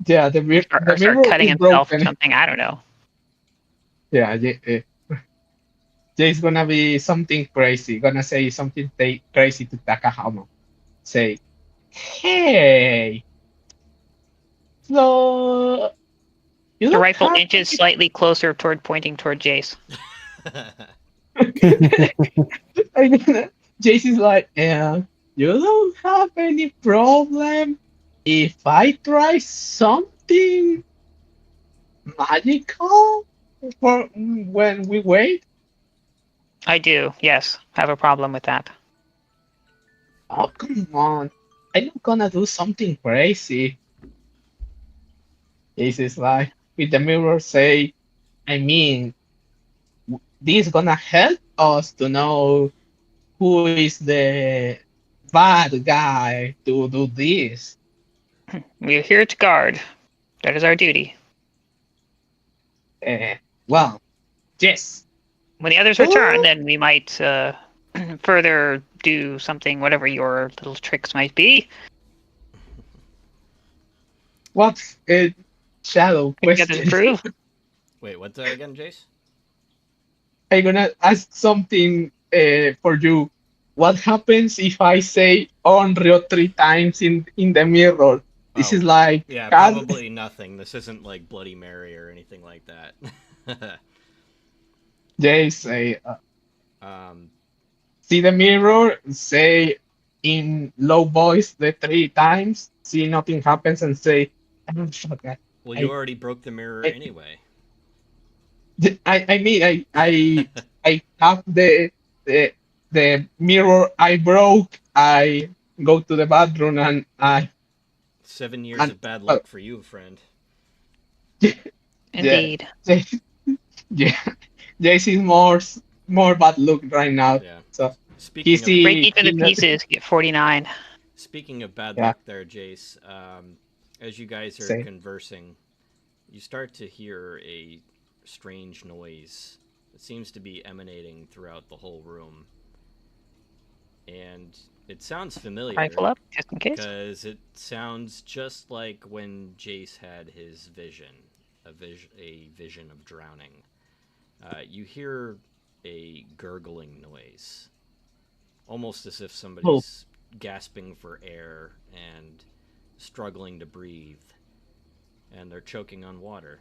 Yeah, the Or mirror start cutting is himself or broken. something. I don't know. Yeah, Jay's gonna be something crazy. Gonna say something crazy to Takahama. Say, hey, so you The don't rifle have inches slightly closer pointing toward Jace. I mean, Jace is like, yeah, you don't have any problem if I try something magical for when we wait. I do, yes. Have a problem with that. Oh, come on. I'm not gonna do something crazy. This is like, with the mirror say, I mean, this gonna help us to know who is the bad guy to do this. We're here to guard. That is our duty. Well, yes. When the others return, then we might further do something, whatever your little tricks might be. What's a shadow Together question? to prove. Wait, what's that again, Jace? I'm gonna ask something for you. What happens if I say Onryo 3 times in the mirror? This Oh, is like yeah, God. probably nothing. This isn't like Bloody Mary or anything like that. They say, um, see the mirror, say in low voice the 3 times, see nothing happens, and say, oh, fuck, well, you I, already broke the mirror I, anyway. I mean, I have the the mirror I broke. I go to the bathroom and I 7 years and of bad luck for you, friend. yeah, Indeed. yeah, Jace is more bad luck right now. Yeah. So Speaking of Break each of the not, pieces, get 49. speaking of bad yeah, luck, there, Jace. As you guys are say conversing, you start to hear a strange noise. It seems to be emanating throughout the whole room, and it sounds familiar Rifle up, just in case. because it sounds just like when Jace had his vision, a vision of drowning. You hear a gurgling noise, almost as if oh somebody's gasping for air and struggling to breathe, and they're choking on water.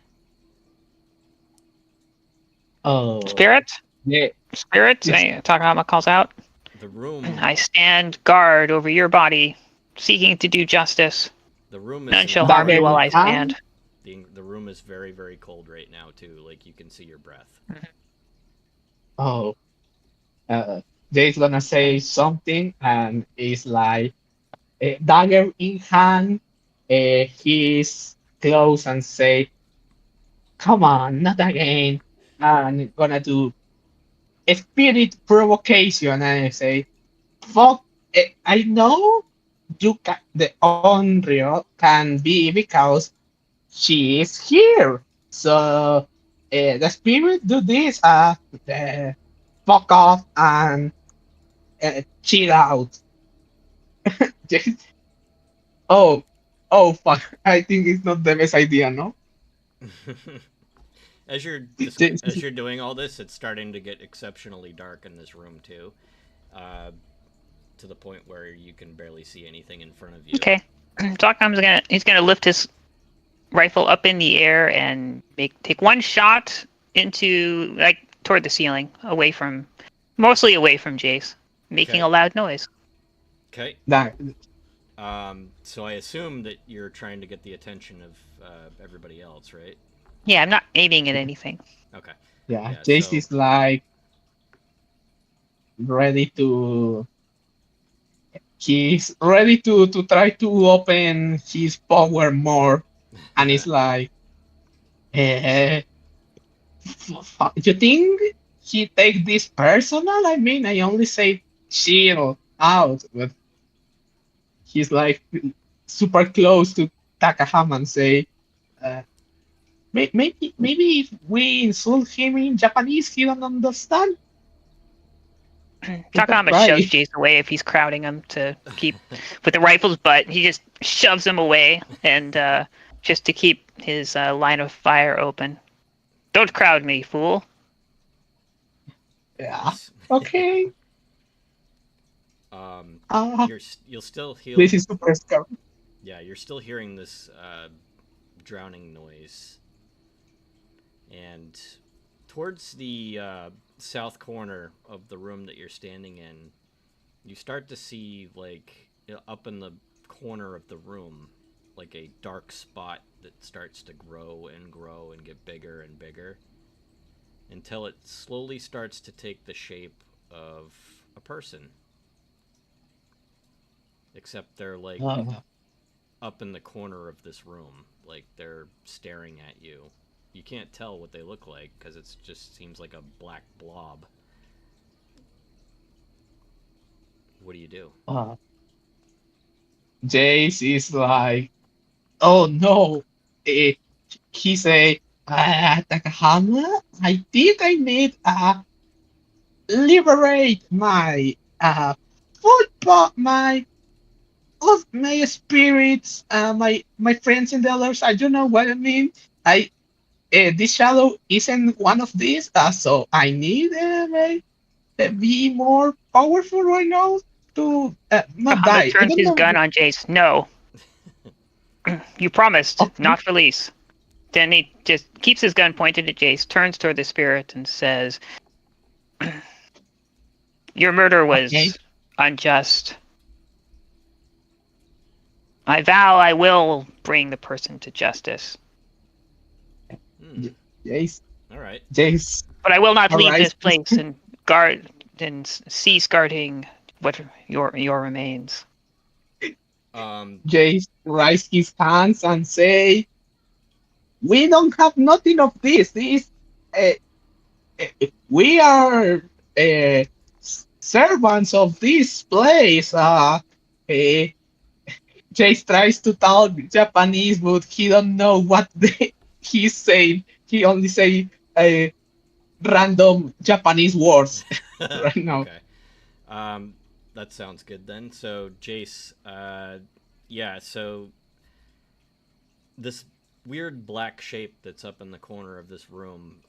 oh Spirit? yeah Spirit? yes Takahama calls out. The room, I stand guard over your body, seeking to do justice. the room None is shall harm dagger you while in I hand. stand. the room is very very cold right now too. Like you can see your breath. Oh, Jay's gonna say something and it's like dagger in hand. He's close and say, "Come on, not again." And gonna do a spirit provocation and I say, "Fuck! I know you can. The Onryo can be because she is here. So the spirit do this. Uh, fuck off and chill out." Oh, oh fuck! I think it's not the best idea, no? As you're doing all this, it's starting to get exceptionally dark in this room too, uh, to the point where you can barely see anything in front of you. Okay. Takahama's gonna lift his rifle up in the air and take one shot into toward the ceiling, mostly away from Jace, making Okay. a loud noise. Okay. That So I assume that you're trying to get the attention of everybody else, right? Yeah, I'm not aiming at anything. Okay. yeah, Yeah. Jace So is like ready to. He's ready to try to open his power more, and it's like, eh, you think he take this personal? I mean, I only say chill out, but he's like super close to Takahama and say, uh, maybe if we insult him in Japanese, he don't understand. He can Takahama shoves try. Jace away if he's crowding him to keep with the rifle's butt. He just shoves him away and just to keep his line of fire open. Don't crowd me, fool. Yeah. Okay. um, Ah, you'll still this heal. is super scary. Yeah, you're still hearing this drowning noise, and towards the south corner of the room that you're standing in, you start to see up in the corner of the room, like a dark spot that starts to grow and grow and get bigger and bigger until it slowly starts to take the shape of a person. Except they're like Uh, up in the corner of this room, like they're staring at you. You can't tell what they look like because it just seems like a black blob. What do you do? uh, Jace is like, oh no. Eh, he say, Takahama, I think I need liberate my my my spirits, my friends and the others. I don't know what I mean. I this shadow isn't one of these, so I need be more powerful right now to not Kahama die. I turns don't his know. gun on Jace. No, you promised Okay, not release. Then he just keeps his gun pointed at Jace, turns toward the spirit, and says, "Your murder okay, was unjust. I vow I will bring the person to justice, Hmm. Jace, All right. Jace, but I will not leave arise, this place and guard and cease guarding what your remains." Um. Jace, raise his hands and say, "We don't have nothing of this. This uh, we are servants of this place." Jace tries to talk Japanese, but he don't know what he's saying. He only say uh, random Japanese words right now. Okay. Um. That sounds good then. So Jace. Yeah. So this weird black shape that's up in the corner of this room,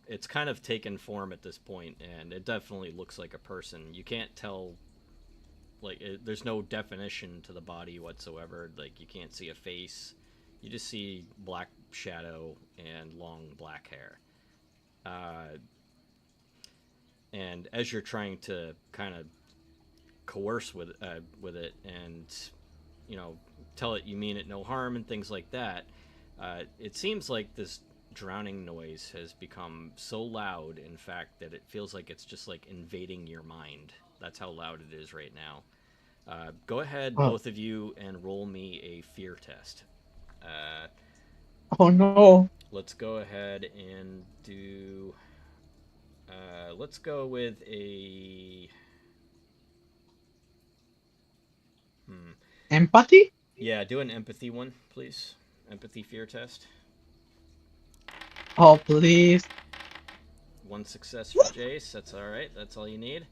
it's kind of taken form at this point, and it definitely looks like a person. You can't tell, like, there's no definition to the body whatsoever. Like, you can't see a face. You just see black shadow and long black hair. Uh, and as you're trying to kind of coerce with it, and tell it you mean it no harm and things like that, it seems like this drowning noise has become so loud, in fact, that it feels like it's just like invading your mind. That's how loud it is right now. Go ahead, Oh, both of you, and roll me a fear test. Uh, oh no. let's go ahead and do. Let's go with a. Hmm. Empathy? Yeah, do an empathy one, please. Empathy fear test. Oh, please. One success for Jace. That's all right. That's all you need.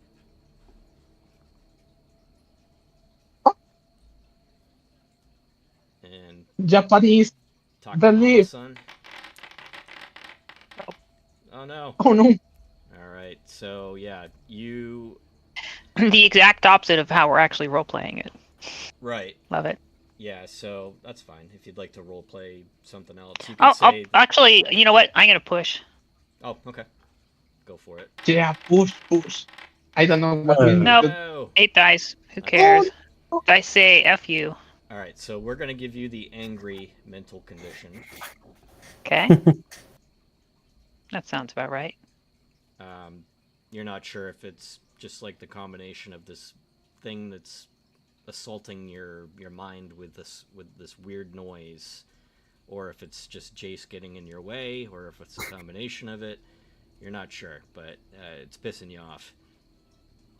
Oh, And Japanese believe. Takahama-san. Oh no. Oh no. All right. So yeah, you The exact opposite of how we're actually role playing it. right. Love it. Yeah. So that's fine. If you'd like to role play something else, you could I'll say. actually, you know what? I'm gonna push. Oh, okay. Go for it. Yeah, push, push. I don't know what means. Uh, Nope. No. 8 dice. Who That's all Oh, right. cares? no. Dice say F you. All right. So we're gonna give you the angry mental condition. Okay. That sounds about right. Um, you're not sure if it's just like the combination of this thing that's assaulting your mind with this weird noise, or if it's just Jace getting in your way, or if it's a combination of it. You're not sure, but it's pissing you off.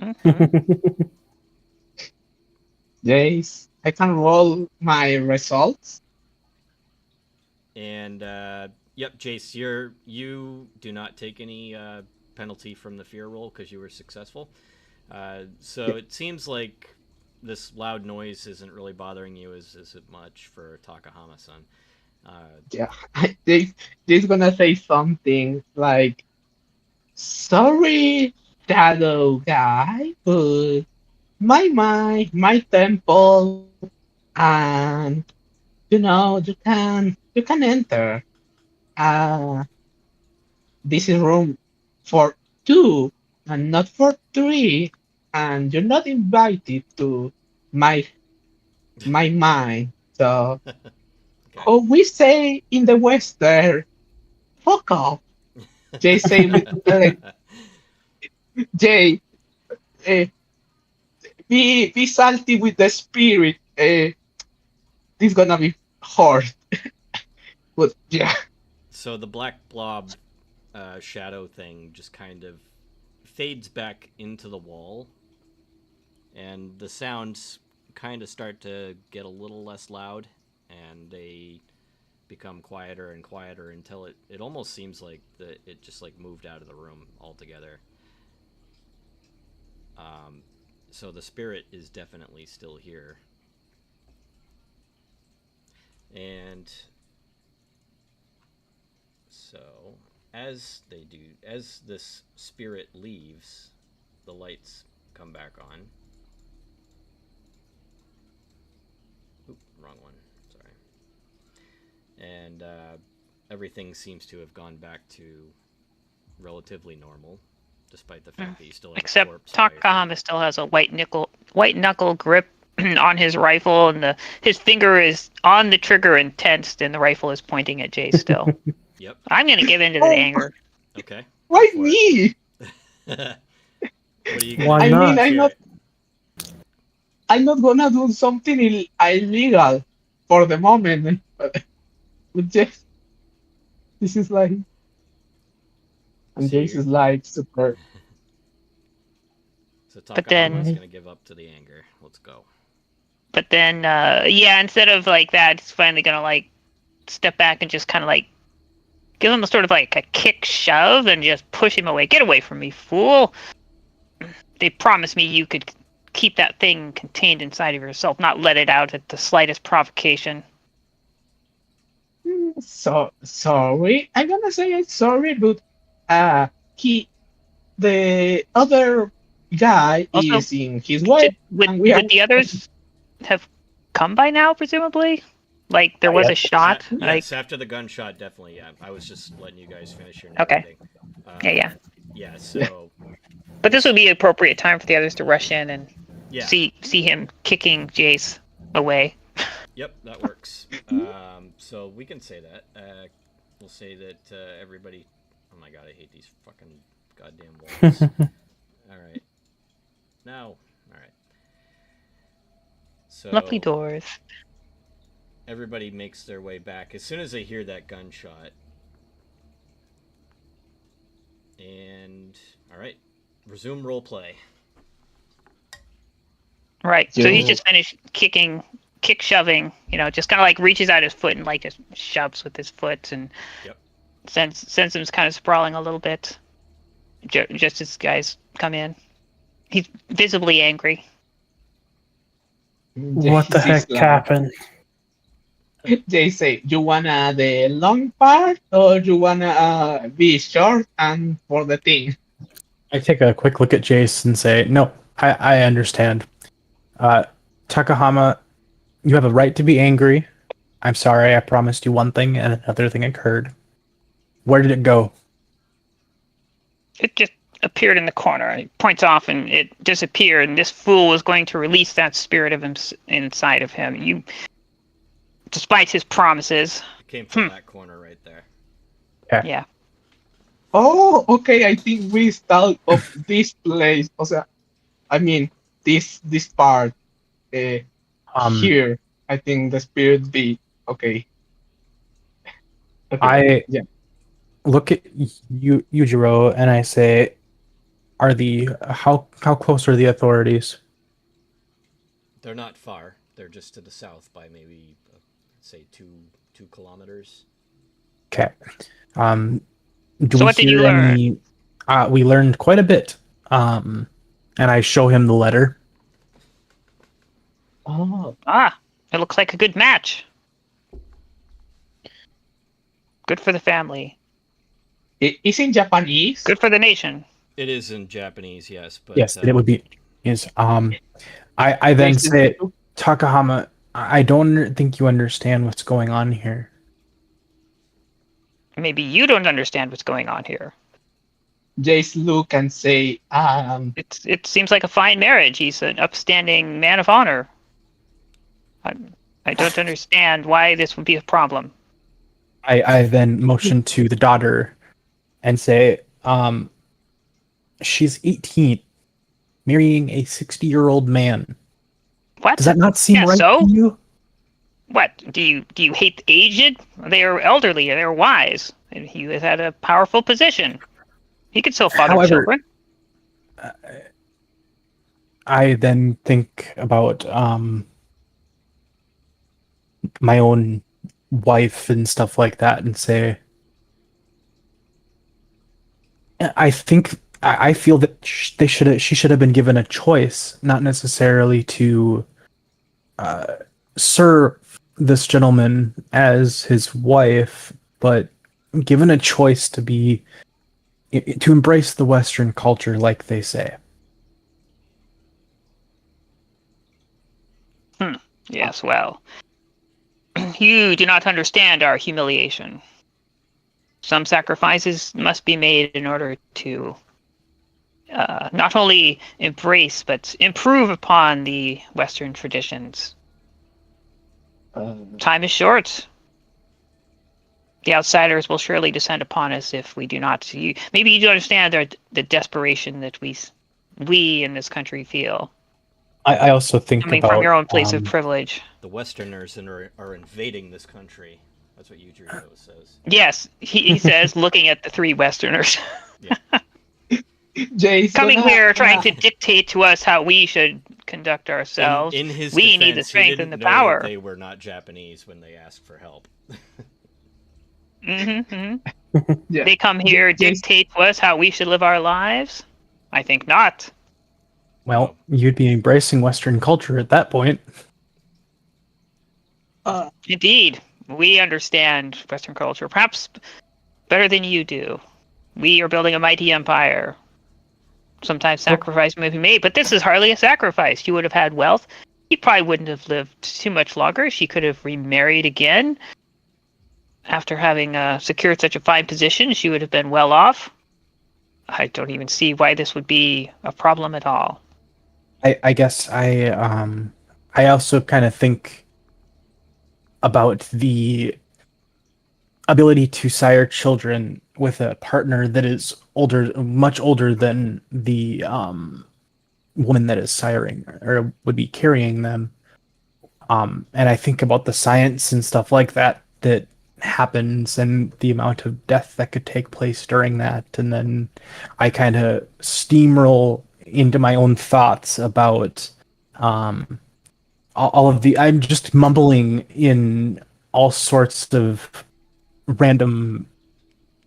Mm-hmm. Jace, I can roll my results. And yep, Jace, you do not take any penalty from the fear roll because you were successful. So Yeah, it seems like this loud noise isn't really bothering you as much for Takahama-san. Uh, yeah. Jace gonna say something like, "Sorry, shadow guy, but my temple, and you can enter. Uh, this is room for two and not for three, and you're not invited to my mind. So, okay. how we say in the Western, fuck off." Jay say with Jay, uh, be salty with the spirit. This gonna be hard, but yeah. So the black blob shadow thing just kind of fades back into the wall, and the sounds kind of start to get a little less loud, and become quieter and quieter until it almost seems like it just like moved out of the room altogether. So the spirit is definitely still here. And so as this spirit leaves, the lights come back on. Oop, wrong one. Sorry. And everything seems to have gone back to relatively normal, despite the fact that you still have a Except corpse by your feet. Takahama still has a white knuckle grip on his rifle, and his finger is on the trigger and tensed, and the rifle is pointing at Jay still. Yep. I'm gonna give in to the anger. Okay. Why Go for me? it. What are you gonna Why do? not? I'm not gonna do something illegal for the moment. But just this is like, and So this you're- is like super. So But then- Takahama's gonna give up to the anger. Let's go. But then, instead of like that, he's finally gonna like step back and just kind of like give him a sort of like a kick shove and just push him away. Get away from me, fool! They promised me you could keep that thing contained inside of yourself, not let it out at the slightest provocation. So sorry. I'm gonna say I'm sorry, but the other guy Also, is in his way, and we are. Would the others have come by now, presumably? Like there was a shot. Yes, after the gunshot, definitely. Yeah, I was just letting you guys finish your Okay. narrating. Yeah. Yeah. So But this would be appropriate time for the others to rush in and yeah. see him kicking Jace away. Yep, that works. So we can say that. We'll say that everybody. Oh my god, I hate these fucking goddamn walls. All right. Now, all right. So Lovely doors. everybody makes their way back as soon as they hear that gunshot. And all right, resume role play. Right. So he's Yo. just finished kick shoving, just kind of like reaches out his foot and like just shoves with his foot and Yep. sends him kind of sprawling a little bit. Just as guys come in. He's visibly angry. What the Jace is heck like- happened? They say, you wanna the long part or you wanna be short and for the thing? I take a quick look at Jace and say, no, I understand. Takahama, you have a right to be angry. I'm sorry, I promised you one thing and another thing occurred. Where did it go? It just appeared in the corner. He points off and it disappeared, and this fool was going to release that spirit of him inside of him. Despite his promises. It came from that corner right there. Yeah. Oh, okay. I think we start of this place. O sea, I mean this part here. I think the spirit be okay. I yeah. look at you, Yujiro, and I say, how close are the authorities? They're not far. They're just to the south by maybe say 2 kilometers. Okay. So what did you learn? We learned quite a bit. And I show him the letter. Oh, It looks like a good match. Good for the family. it's in Japanese. Good for the nation. It is in Japanese, yes, but Yes, it would be. Yes. I then Jason, say, Takahama, I don't think you understand what's going on here. Maybe you don't understand what's going on here. Jace look and say, It seems like a fine marriage. He's an upstanding man of honor. I don't understand why this would be a problem. I then motion to the daughter and say, she's 18, marrying a 60-year-old man. What? Does that not seem Yeah, right so? to you? What? Do you hate the aged? They are elderly. They're wise. And he has had a powerful position. He could still father However, children. I then think about my own wife and stuff like that and say, I think I feel that she should have been given a choice, not necessarily to serve this gentleman as his wife, but given a choice to embrace the Western culture, like they say. Yes, well, you do not understand our humiliation. Some sacrifices must be made in order to not only embrace but improve upon the Western traditions. Time is short. The outsiders will surely descend upon us if we do not. Maybe you do understand the desperation that we in this country feel. I also think Coming about from your own place of privilege. The Westerners are invading this country. That's what Yujiro says. Yes, he says, looking at the three Westerners. Yeah. Jason, Coming here, trying to dictate to us how we should conduct ourselves. In his we defense, need the strength he and the didn't know power. that they were not Japanese when they asked for help. Yeah. Yeah. They come here, dictate to us how we should live our lives? I think not. well, you'd be embracing Western culture at that point. Indeed, we understand Western culture, perhaps better than you do. We are building a mighty empire. Sometimes sacrifice may be made, but this is hardly a sacrifice. You would have had wealth. You probably wouldn't have lived too much longer. She could have remarried again. After having secured such a fine position, she would have been well off. I don't even see why this would be a problem at all. I guess I also kind of think about the ability to sire children with a partner that is much older than the woman that is siring or would be carrying them. And I think about the science and stuff like that happens and the amount of death that could take place during that. And then I kind of steamroll into my own thoughts about all of I'm just mumbling in all sorts of random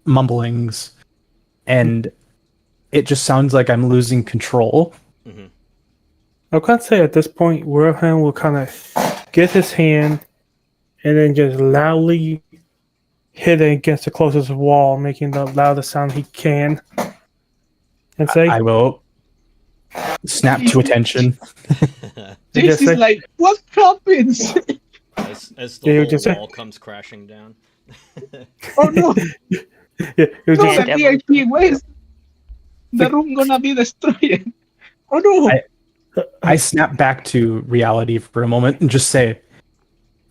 mumblings, and it just sounds like I'm losing control. Mm-hmm. I can't say at this point, Wilhelm will kind of get his hand and then just loudly hit it against the closest wall, making the loudest sound he can, and say, I will snap to attention. This is like, what happens? As the Yeah, whole wall comes crashing down. Oh no! Yeah, No, the VIP, where's the room gonna be destroyed? Oh no! I snap back to reality for a moment and just say,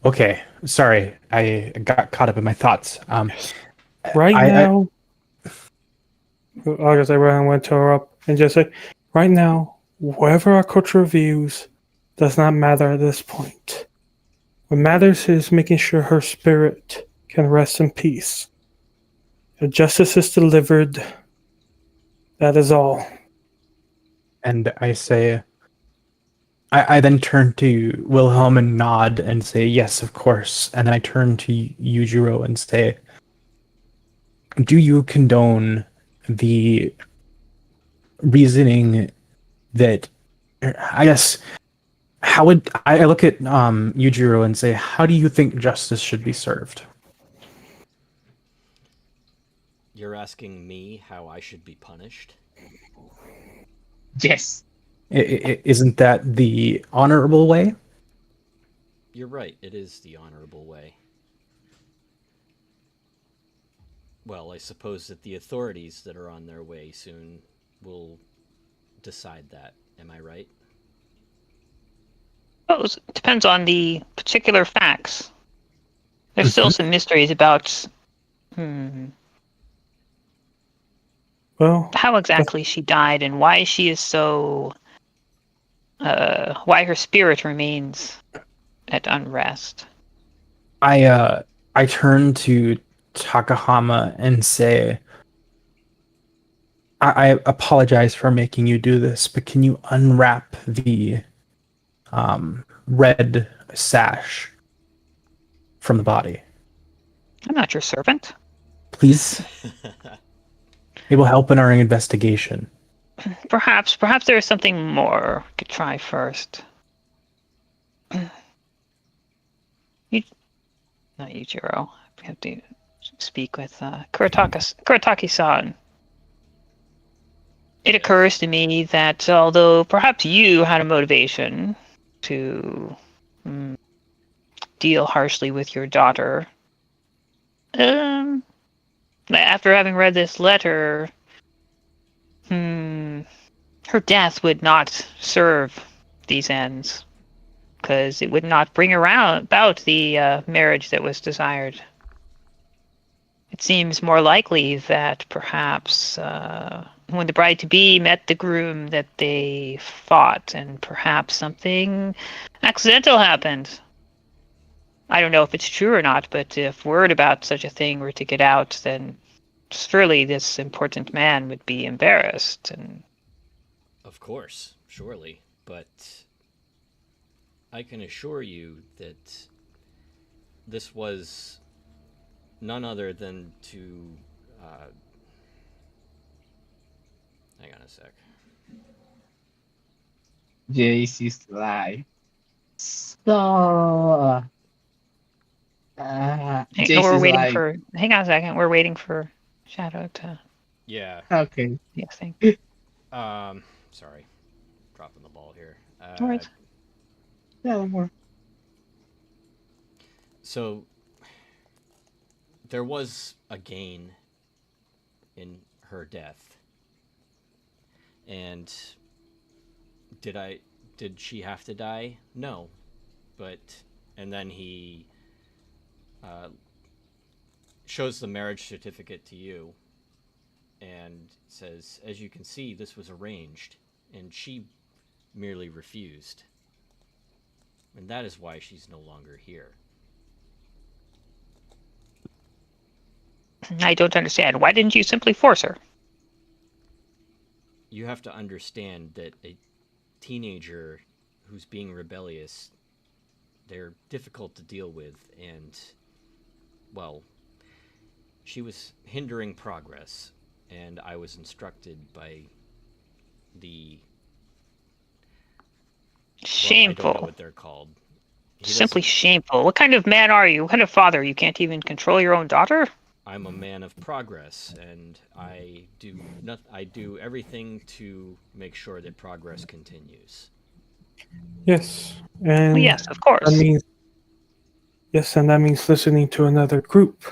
okay, sorry, I got caught up in my thoughts. now, I'll just say Wilhelm went to her up and just say, right now, whatever our cultural views does not matter at this point. What matters is making sure her spirit can rest in peace. If justice is delivered, that is all. And I say, I then turn to Wilhelm and nod and say, yes, of course. And then I turn to Yujiro and say, do you condone the reasoning that, I guess, how would I look at Yujiro and say, how do you think justice should be served? You're asking me how I should be punished? Yes. Isn't that the honorable way? You're right, it is the honorable way. Well, I suppose that the authorities that are on their way soon will decide that. Am I right? Well, it depends on the particular facts. There's still some mysteries about Well, how exactly she died and why she is so... why her spirit remains at unrest. I turn to Takahama and say, I apologize for making you do this, but can you unwrap the red sash from the body? I'm not your servant. Please, it will help in our investigation. Perhaps there is something more we could try first. Not Yujiro. I have to speak with Kurataki-san. It occurs to me that although perhaps you had a motivation to deal harshly with your daughter, after having read this letter, her death would not serve these ends, because it would not bring about the marriage that was desired. It seems more likely that perhaps when the bride-to-be met the groom that they fought, and perhaps something accidental happened. I don't know if it's true or not, but if word about such a thing were to get out, then surely this important man would be embarrassed. And Of course, surely, but I can assure you that this was none other than to. Hang on a sec. JC's life. So, we're JC's waiting like, for. Hang on a second. We're waiting for Shadow to. Yeah. okay. Yes, thing. Sorry, dropping the ball here. No worries. Yeah, one more. So there was a gain in her death, and did she have to die? No, but and then he shows the marriage certificate to you and says, as you can see, this was arranged, and she merely refused, and that is why she's no longer here. I don't understand. Why didn't you simply force her? You have to understand that a teenager who's being rebellious, they're difficult to deal with, and, well, she was hindering progress, and I was instructed by the... Shameful. Well, I don't know what they're called. Simply shameful. What kind of man are you? What kind of father? You can't even control your own daughter? I'm a man of progress, and I do everything to make sure that progress continues. Yes, and Well, yes, of course. that means listening to another group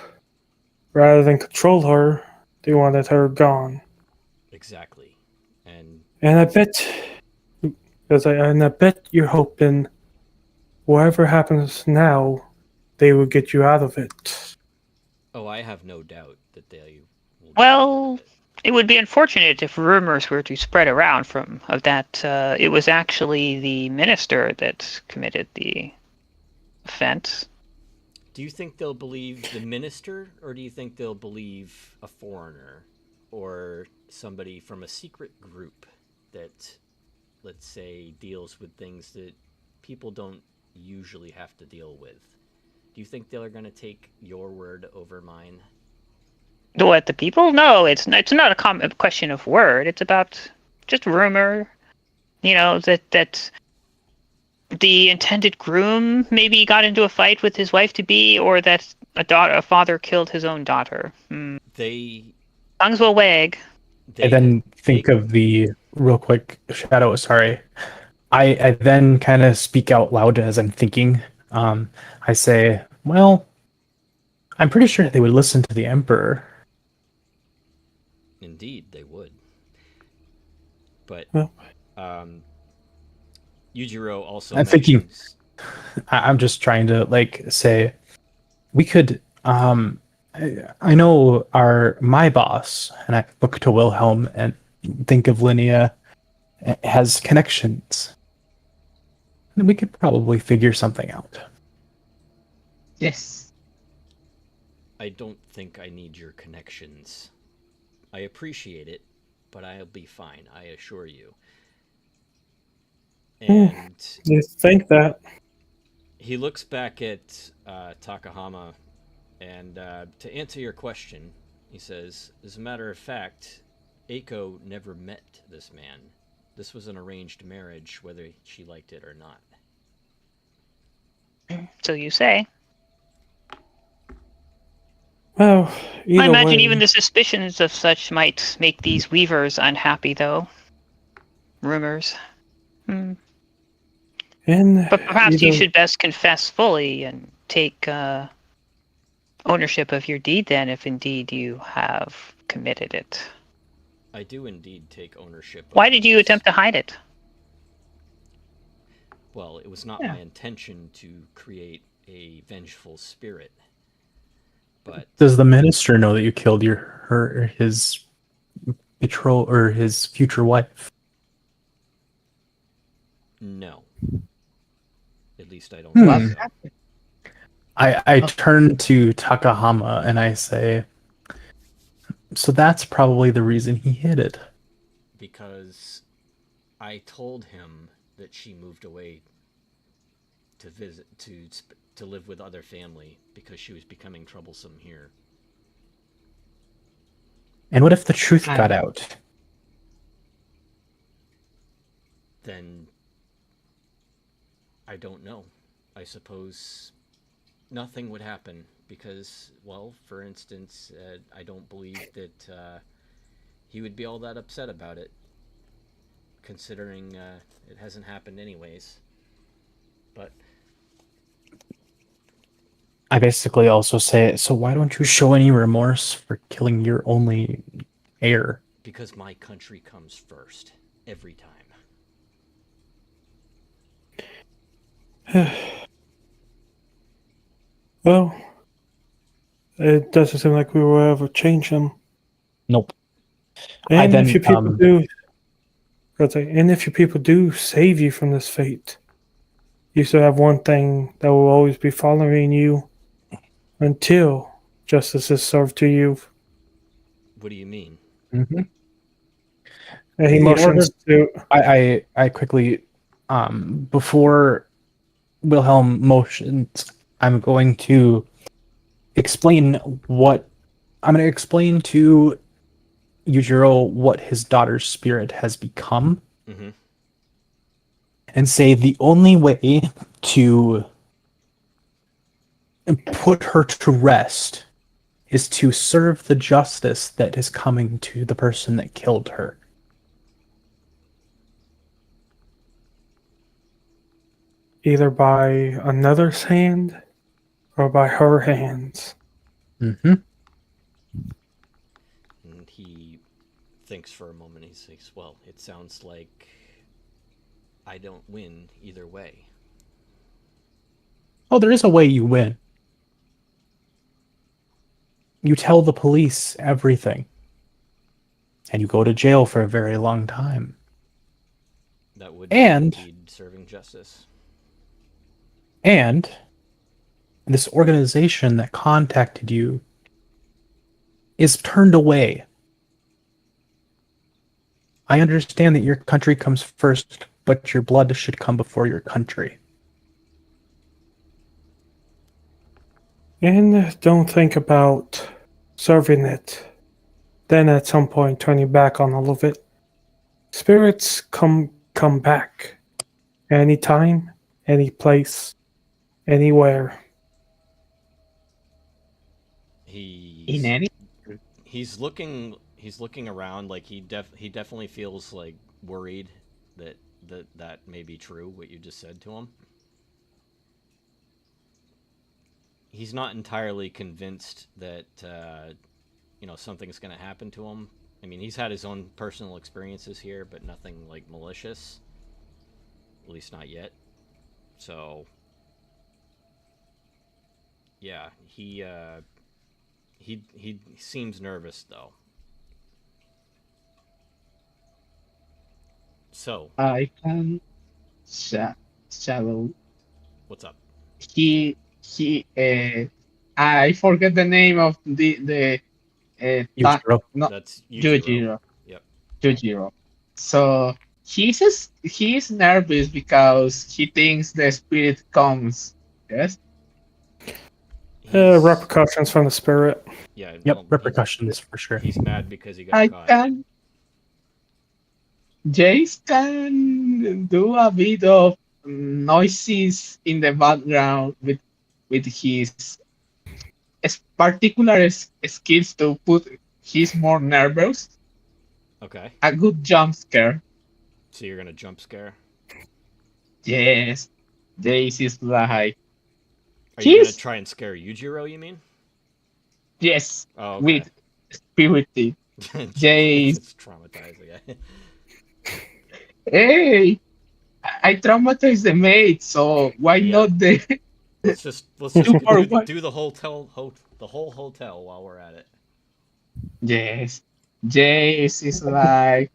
rather than control her. They wanted her gone, Exactly, and I bet you're hoping whatever happens now, they will get you out of it. oh, I have no doubt that they will. Well, it would be unfortunate if rumors were to spread around of that it was actually the minister that committed the offense. Do you think they'll believe the minister, or do you think they'll believe a foreigner, or somebody from a secret group that, let's say, deals with things that people don't usually have to deal with? Do you think they're going to take your word over mine? What, the people? No, it's not a question of word. It's about just rumor. You know, that the intended groom maybe got into a fight with his wife-to-be, or that a father killed his own daughter. Tongues will wag. I then think of the real quick Shadow. Sorry, I then kind of speak out loud as I'm thinking. I say, "Well, I'm pretty sure they would listen to the Emperor." Indeed, they would. But Well, Yujiro also I'm thinking. I'm just trying to say we could. I know my boss, and I look to Wilhelm and think of Linnea has connections. We could probably figure something out. Yes. I don't think I need your connections. I appreciate it, but I'll be fine, I assure you. And you think that? he looks back at Takahama And to answer your question, he says, as a matter of fact, Aiko never met this man. This was an arranged marriage, whether she liked it or not. So you say. Well, I either imagine way, even the suspicions of such might make these weavers unhappy, though. Rumors. and But perhaps you either should best confess fully and take ownership of your deed then, if indeed you have committed it. I do indeed take ownership of Why did you this. attempt to hide it? Well, it was not my intention to create a vengeful spirit. But Does the minister know that you killed his betrothed or his future wife? no. At least I don't Hmm. What think so. happened? I turn to Takahama and I say, so that's probably the reason he hid it. Because I told him that she moved away to visit, to live with other family because she was becoming troublesome here. And what if the truth I- got out? Then I don't know. I suppose nothing would happen because, well, for instance, I don't believe that he would be all that upset about it, considering it hasn't happened anyways. But I basically also say, so why don't you show any remorse for killing your only heir? because my country comes first every time. well, it doesn't seem like we will ever change them. Nope. And then, if your people do, and if your people do save you from this fate, you still have one thing that will always be following you until justice is served to you. What do you mean? Mm-hmm. And he In motions to. I quickly, before Wilhelm motions, I'm going to explain to Yujiro what his daughter's spirit has become, Mm-hmm. and say the only way to put her to rest is to serve the justice that is coming to the person that killed her. Either by another's hand or by her hands. Mm-hmm. And he thinks for a moment. He says, well, it sounds like I don't win either way. Oh, there is a way you win. You tell the police everything. And you go to jail for a very long time. That would And- be indeed serving justice. And this organization that contacted you is turned away. I understand that your country comes first, but your blood should come before your country. And don't think about serving it. Then at some point turning back on all of it. Spirits come back. Anytime, any place, anywhere. In any He's looking around like he definitely feels like worried that may be true what you just said to him. He's not entirely convinced that something's going to happen to him. I mean, he's had his own personal experiences here, but nothing like malicious. At least not yet. So yeah, he seems nervous though. So I can shadow. what's up? He I forget the name of the Yujiro. not That's Yujiro. Yujiro. Yep. Yujiro. So he's nervous because he thinks the spirit comes. Yes. Repercussions from the spirit. Yeah. Yep, Well, repercussions for sure. he's mad because he got I caught. can. Jace can do a bit of noises in the background with his particular skills to put he's more nervous. Okay. A good jump scare. So you're gonna jump scare. Yes. Jace is like Are you gonna he's try and scare Yujiro? You mean? yes Oh, okay. with spirity. Jace, It's traumatizing. hey, I traumatized the maid, so why Yeah. not the Let's just super one? do the whole hotel while we're at it. Yes. Jace is like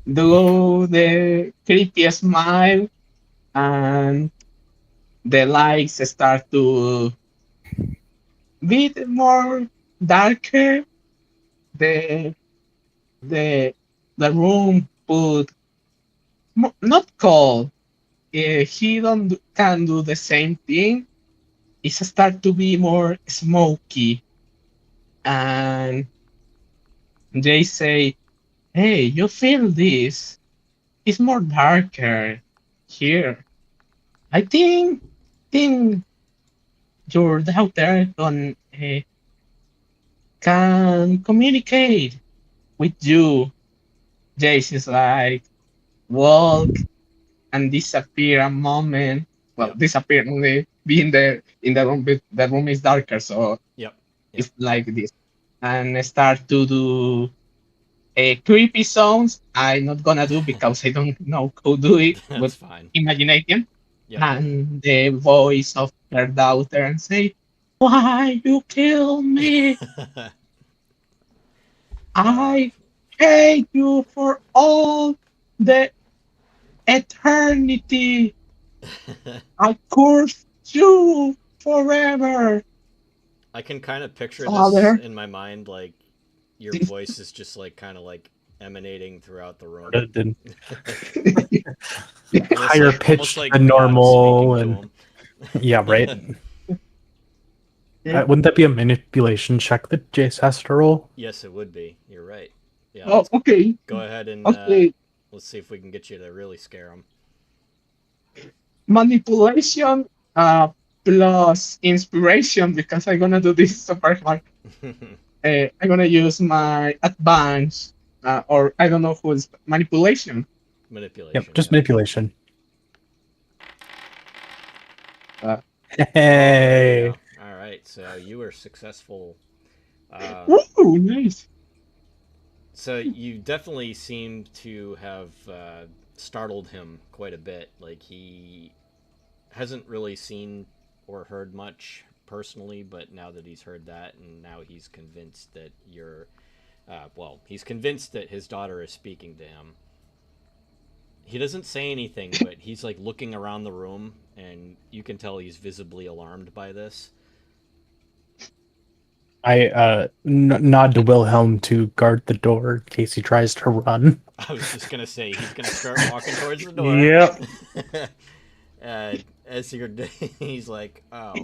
do the creepy smile and the lights start to bit more darker. The the the room put not cold. He don't can do the same thing. It start to be more smoky, and they say, "Hey, you feel this? It's more darker here. I think your daughter can communicate with you." Jace is like walk and disappear a moment. Well, Yep. disappear only being there in the room. But the room is darker, so Yep. Yep. it's like this, and start to do creepy sounds. I'm not gonna do because I don't know how to do it, That's but fine. imagination Yep. and the voice of her daughter and say, "Why you kill me? uh, I hate you for all the eternity. I curse you forever, I can kind of picture this Father." in my mind, like your voice is just like kind of like emanating throughout the room. And almost higher like pitched than God normal, speaking to and him. yeah, right. Wouldn't that be a manipulation check that Jace has to roll? Yes, it would be. You're right. Yeah, Oh, let's okay. go ahead and Okay. let's see if we can get you to really scare him. Manipulation plus inspiration because I'm gonna do this super hard. I'm gonna use my advance, or I don't know who's manipulation. Yep, Manipulation. just Yep. manipulation. Uh, Oh, there you Hey, go. All right. So you were successful. Woo, nice. So you definitely seem to have startled him quite a bit. Like he hasn't really seen or heard much personally, but now that he's heard that, and now he's convinced that you're, he's convinced that his daughter is speaking to him. He doesn't say anything, but he's like looking around the room, and you can tell he's visibly alarmed by this. I nod to Wilhelm to guard the door in case he tries to run. I was just gonna say he's gonna start walking towards the door. Yep. As you're, he's like, "Oh,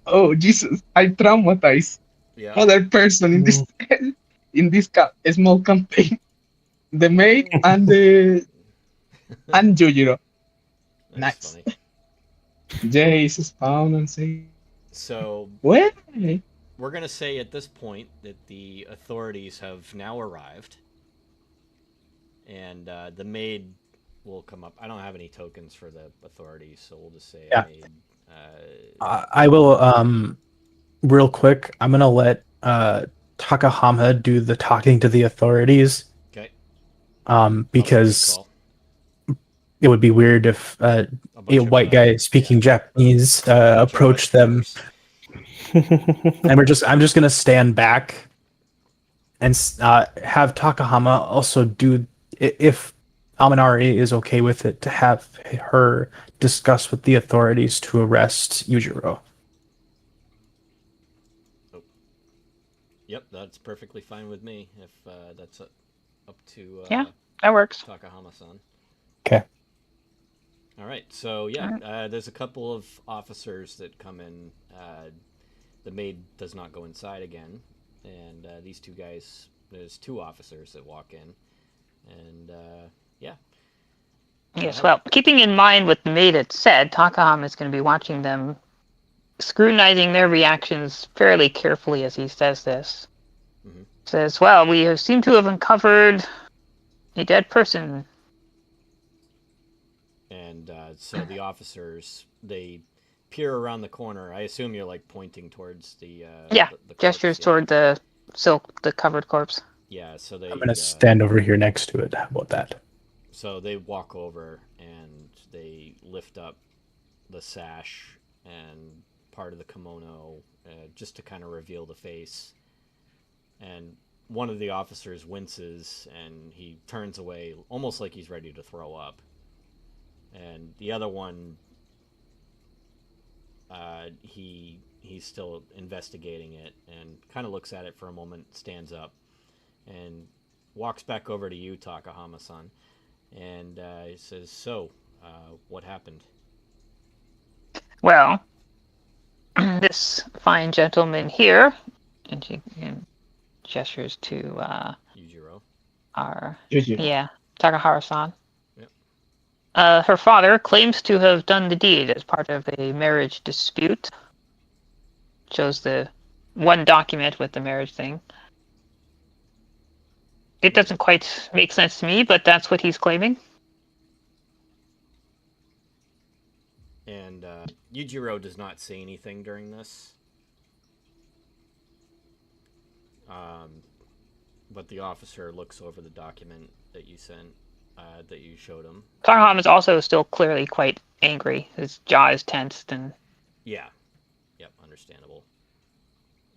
Oh Jesus! I traumatized yeah, other person in this Mm. small campaign. The maid and the and Yujiro. that's Nice. funny." Jace spawn and say, So "Well, we're gonna say at this point that the authorities have now arrived, and the maid will come up. I don't have any tokens for the authorities, so we'll just say a Yeah. maid. I will real quick. I'm gonna let Takahama do the talking to the authorities. Okay, that's a good Because call. it would be weird if A a bunch of white guy speaking Japanese bunch of approached them, Westerners. and I'm just gonna stand back and have Takahama also do, if Aminari is okay with it, to have her discuss with the authorities to arrest Yujiro. Oh, yep, that's perfectly fine with me. If that's up to Yeah, that works. Takahama-san. Okay. All right. So yeah, there's a couple of officers that come in. The maid does not go inside again, and these two guys. There's two officers that walk in, and yeah. Yes, well, keeping in mind what the maid had said, Takahama is going to be watching them, scrutinizing their reactions fairly carefully as he says this. Mhm. Says, well, we seem to have uncovered a dead person. And so the officers, they peer around the corner. I assume you're like pointing towards the Yeah, the corpse, gestures toward the covered corpse. Yeah, so I'm gonna stand over here next to it. How about that? So they walk over and they lift up the sash and part of the kimono just to kind of reveal the face. And one of the officers winces and he turns away, almost like he's ready to throw up. And the other one, he's still investigating it and kind of looks at it for a moment, stands up, and walks back over to you, Takahama-san, and he says, "So, what happened?" Well, this fine gentleman here, and she gestures to Yujiro. our Yuji. Takahara-san. Yep. Her father claims to have done the deed as part of a marriage dispute. Shows the one document with the marriage thing. It doesn't quite make sense to me, but that's what he's claiming. And Yujiro does not say anything during this. But the officer looks over the document that you sent, that you showed him. Takahama is also still clearly quite angry. His jaw is tensed and... Yeah. Yep, understandable.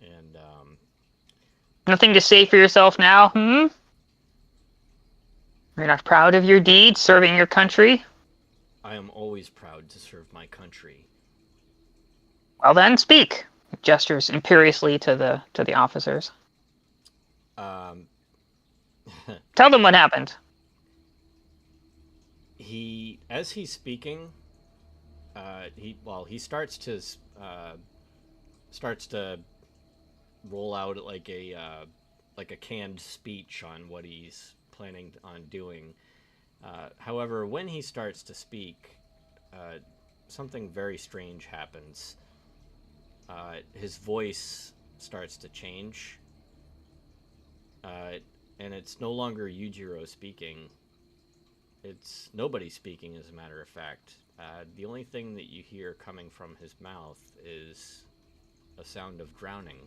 And, Nothing to say for yourself now, You're not proud of your deed, serving your country? I am always proud to serve my country. Well then, speak. Gestures imperiously to the officers. Tell them what happened. As he's speaking, he starts to roll out like a canned speech on what he's planning on doing. However, when he starts to speak, something very strange happens. His voice starts to change, and it's no longer Yujiro speaking. It's nobody speaking, as a matter of fact. The only thing that you hear coming from his mouth is a sound of drowning.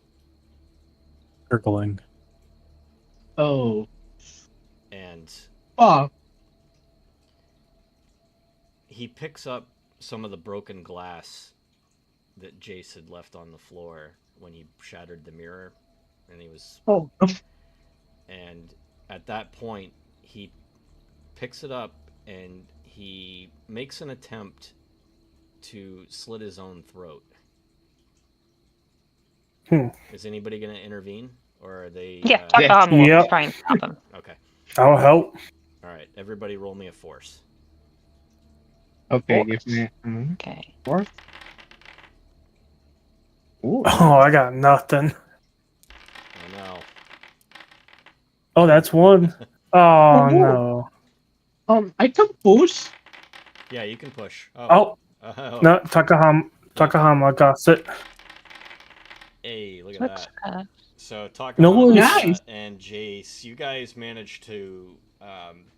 Gurgling. Oh. And Oh. he picks up some of the broken glass that Jace had left on the floor when he shattered the mirror, and he was... Oh. And at that point, he picks it up and he makes an attempt to slit his own throat. Is anybody going to intervene, or are they? Yeah, Takahama will Yep. try and stop him. Okay. I'll help. All right. Everybody, roll me a force. Okay, Force. give me Okay. fourth. Ooh. Oh, I got nothing. Oh no. Oh, that's one. Oh, no. no. I can push. Yeah, you can push. Oh, Oh. no, Takahama got it. Hey, look at that. So No, Takahama nice. and Jace, you guys managed to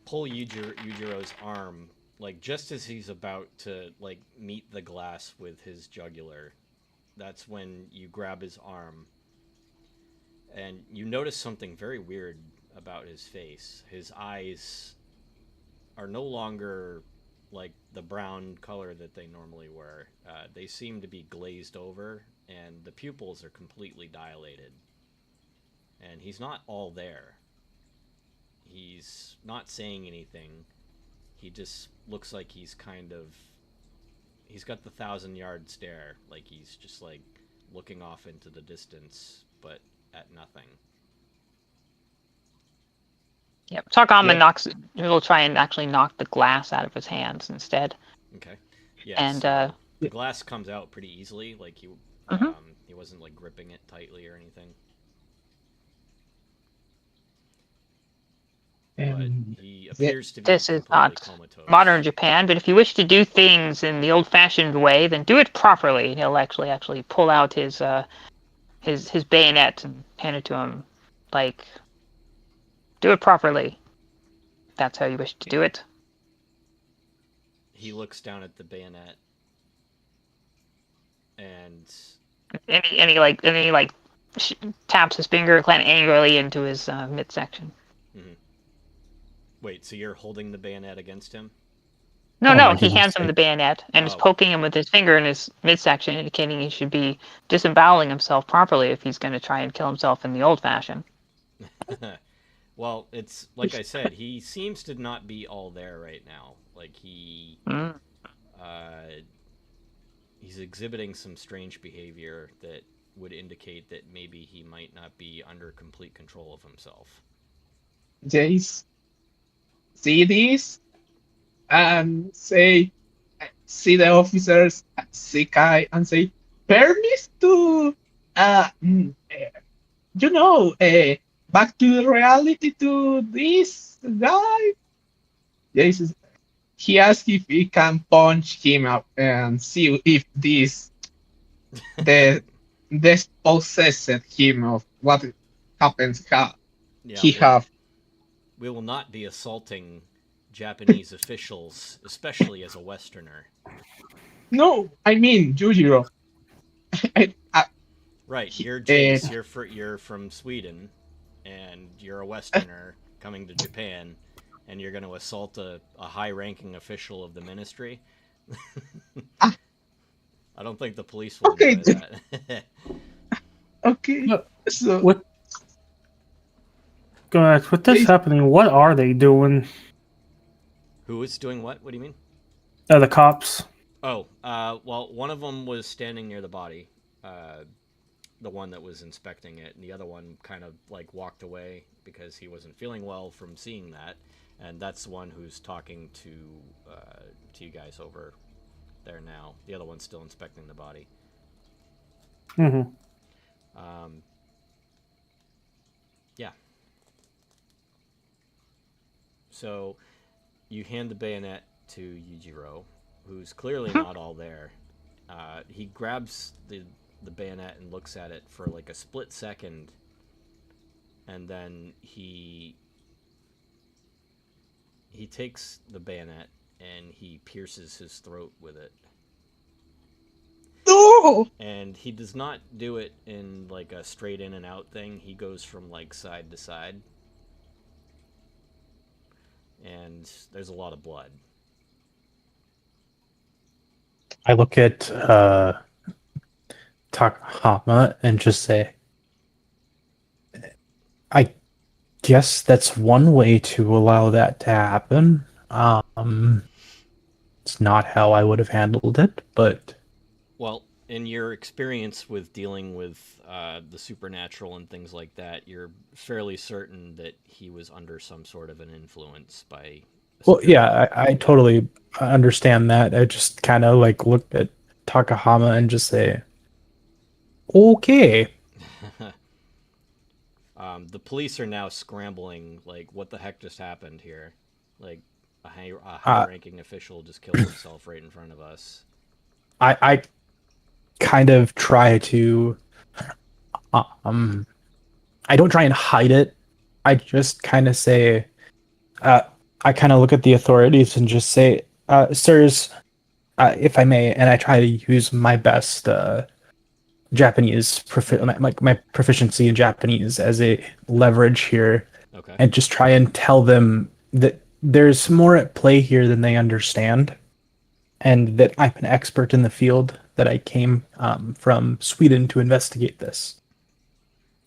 pull Yujiro's arm, like just as he's about to like meet the glass with his jugular. That's when you grab his arm, and you notice something very weird about his face. His eyes are no longer like the brown color that they normally were. They seem to be glazed over, and the pupils are completely dilated. And he's not all there. He's not saying anything. He just looks like he's got the 1,000-yard stare, like he's just like looking off into the distance, but at nothing. Yep. Takama Yeah. will try and actually knock the glass out of his hands instead. Okay. Yeah. And So the glass comes out pretty easily. Like Mhm. he wasn't like gripping it tightly or anything. But And he the, appears to be this is completely not comatose. modern Japan, but if you wish to do things in the old-fashioned way, then do it properly. He'll actually pull out his bayonet and hand it to him, like, do it properly. That's how you wish to do it. He looks down at the bayonet and And he taps his finger kind of angrily into his midsection. wait. So you're holding the bayonet against him? No, Oh no, my he goodness hands him the sake. bayonet and is Oh. poking him with his finger in his midsection, indicating he should be disemboweling himself properly if he's going to try and kill himself in the old fashion. Well, it's like I said. He seems to not be all there right now. Like Mm. he's exhibiting some strange behavior that would indicate that maybe he might not be under complete control of himself. Jace see this and see the officers, see Kai, and say, permit to, you know, back to reality to this guy. Jace, he asks if he can punch him up and see if the this possessed him of what happens. Yeah, He have we will not be assaulting Japanese officials, especially as a Westerner. no. I mean, Yujiro. I, I, Right, he, you're Jace. You're from Sweden, and you're a Westerner coming to Japan, and you're going to assault a high-ranking official of the ministry. Ah. I don't think the police will Okay. enjoy that. okay. Look, So What? Guys, with this Jace, happening, what are they doing? Who is doing what? What do you mean? The cops. Oh, well, one of them was standing near the body, the one that was inspecting it, and the other one kind of like walked away because he wasn't feeling well from seeing that, and that's the one who's talking to you guys over there now. The other one's still inspecting the body. Mm-hmm. Yeah. So you hand the bayonet to Yujiro, who's clearly not all there. He grabs the bayonet and looks at it for like a split second, and then he takes the bayonet and he pierces his throat with it. no. And he does not do it in like a straight in and out thing. He goes from like side to side. And there's a lot of blood. I look at Takahama and just say, I guess that's one way to allow that to happen. It's not how I would have handled it, but Well, in your experience with dealing with the supernatural and things like that, you're fairly certain that he was under some sort of an influence by. well, yeah, I totally understand that. I just kind of like looked at Takahama and just say, okay. The police are now scrambling. Like, what the heck just happened here? Like, a high-ranking official just killed himself right in front of us. I kind of try to I don't try and hide it. I just kind of say I kind of look at the authorities and just say, sirs, if I may, and I try to use my best Japanese my proficiency in Japanese as a leverage here. Okay. And just try and tell them that there's more at play here than they understand, and that I'm an expert in the field, that I came from Sweden to investigate this.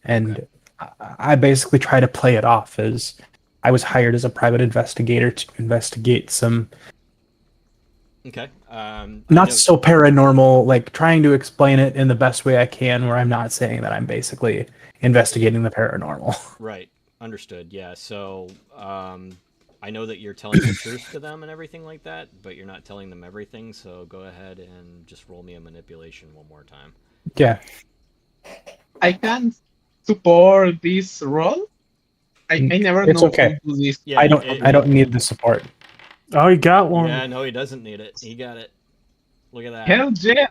And Okay. I basically try to play it off as I was hired as a private investigator to investigate some Okay. not so paranormal, like trying to explain it in the best way I can, where I'm not saying that I'm basically investigating the paranormal. Right. Understood. Yeah. So I know that you're telling the truth to them and everything like that, but you're not telling them everything. So go ahead and just roll me a manipulation one more time. Yeah. I can support this role. I never It's know how okay. to do this. Yeah. I don't need the support. Oh, he got one. Yeah. No, he doesn't need it. He got it. Look at that. Hell yeah!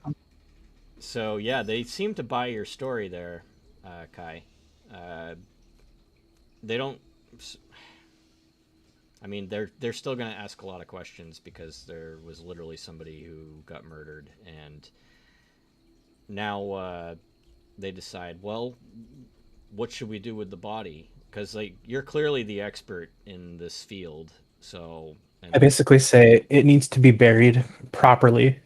So yeah, they seem to buy your story there, Kai. They don't. I mean, they're still going to ask a lot of questions because there was literally somebody who got murdered, and now they decide, well, what should we do with the body? Because like you're clearly the expert in this field, so. I basically say it needs to be buried properly,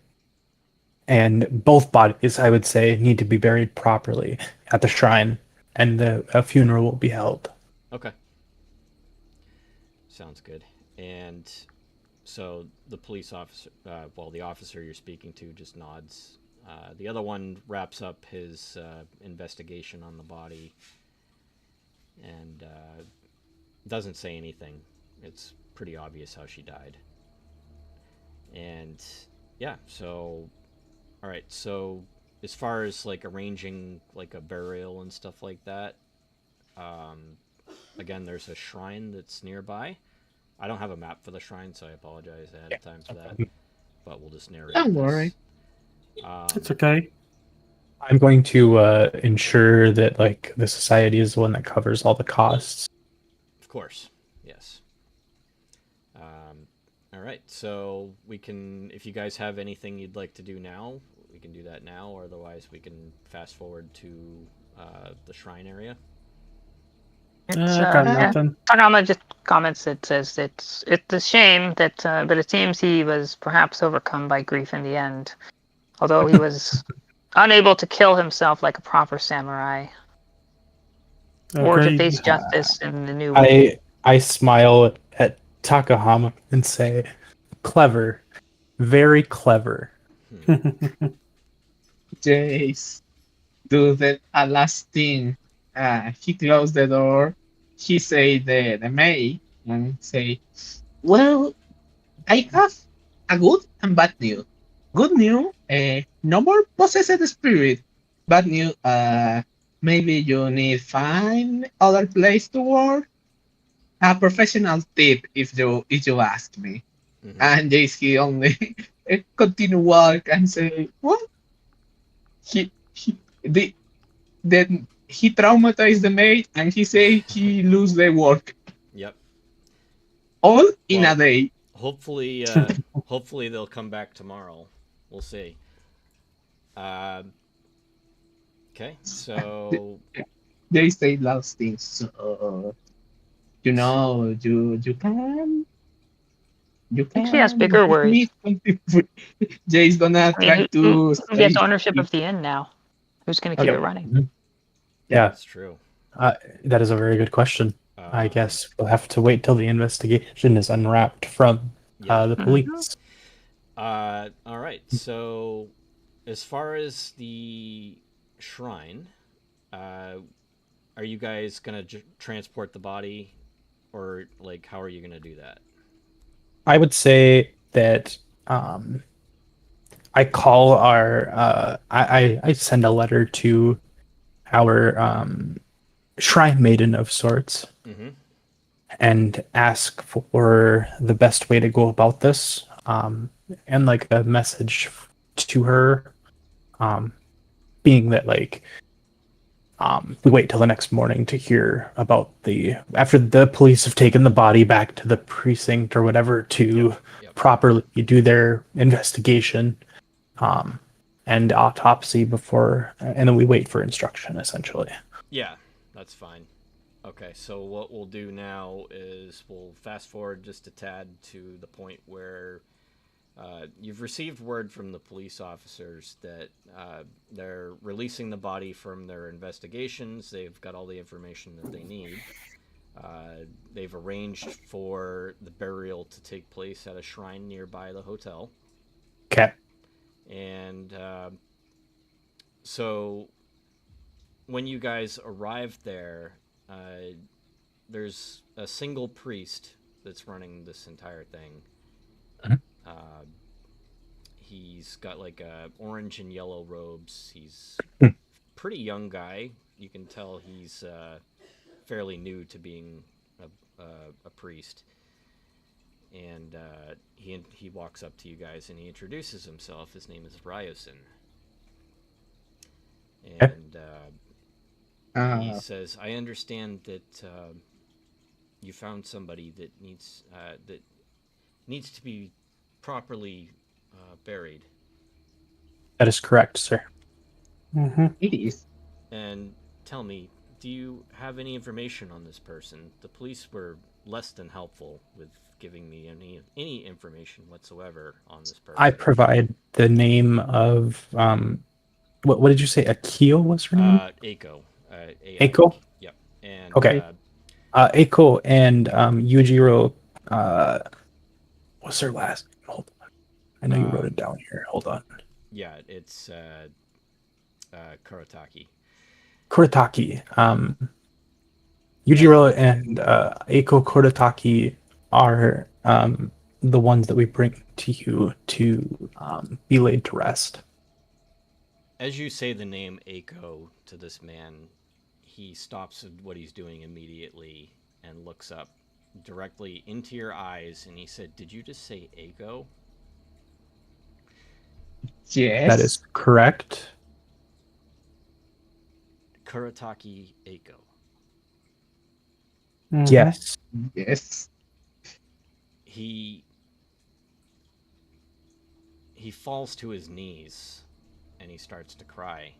and both bodies, I would say, need to be buried properly at the shrine, and a funeral will be held. Okay. Sounds good. And so the police officer, the officer you're speaking to just nods. The other one wraps up his investigation on the body and doesn't say anything. It's pretty obvious how she died. And yeah, so all right. So as far as like arranging like a burial and stuff like that, again, there's a shrine that's nearby. I don't have a map for the shrine, so I apologize ahead of time for that. But we'll just narrate Don't this. worry. It's okay. I'm going to ensure that like the society is the one that covers all the costs. Of course, yes. All right, so we can, if you guys have anything you'd like to do now, we can do that now, or otherwise we can fast forward to the shrine area. It's, Got yeah. nothing. Tanama just comments that says it's a shame that, but it seems he was perhaps overcome by grief in the end, although he was unable to kill himself like a proper samurai, or to Agreed. face justice in the new way. I smile at Takahama and say, "Clever, very clever." Jace, do the last thing. He closed the door. He say the maid and say, "Well, I have a good and bad news. Good news, no more possessed spirit. Bad news, maybe you need find other place to work. A professional tip, if you ask me." Mm-hmm. And Jace he only continue walk and say, "What? He then he traumatized the maid and he say he lose the work Yep. all in Well, a day." Hopefully, hopefully they'll come back tomorrow. We'll see. Okay, so They say last things. So you know, you I think she has can bigger give worries. me 20 food. Jay's gonna I mean, try to who gets say ownership of the inn now? Who's going to keep Okay. it running? Yeah, that's true. that is a very good question. I guess we'll have to wait till the investigation is unwrapped from Yeah. the police. All right. So, as far as the shrine, are you guys gonna transport the body, or like how are you gonna do that? I would say that I call our I send a letter to our shrine maiden of sorts Mm-hmm. and ask for the best way to go about this, and like a message to her, being that like we wait till the next morning to hear about after the police have taken the body back to the precinct or whatever to Yep. properly do their investigation and autopsy before, and then we wait for instruction essentially. Yeah, that's fine. Okay, so what we'll do now is we'll fast forward just a tad to the point where you've received word from the police officers that they're releasing the body from their investigations. They've got all the information that they need. They've arranged for the burial to take place at a shrine nearby the hotel. Okay. And so when you guys arrive there, there's a single priest that's running this entire thing. Mhm. He's got like orange and yellow robes. He's Hmm. pretty young guy. You can tell he's fairly new to being a priest. And he walks up to you guys and he introduces himself. His name is Ryerson. Okay. And he Uh, says, "I understand that you found somebody that needs to be properly buried. That is correct, sir. Mm-hmm. it is. And tell me, do you have any information on this person? The police were less than helpful with giving me any information whatsoever on this I person." provide the name of what did you say? Akio was her name? Aiko. AI. Eiko? Yep. And Okay. Eiko and Yujiro, uh, what's her last name? Hold on. I know you wrote it down here. Hold on. yeah, it's Kurotaki. Kuretaki. As Yujiro and Eiko Kuretaki are the ones that we bring to you to be laid to rest. as you say the name Aiko to this man, he stops what he's doing immediately and looks up directly into your eyes, and he said, "Did you just say Aiko?" That is Yes. correct. Kurotaki Aiko. Mm-hmm. Yes. Yes. He falls to his knees and he starts to cry.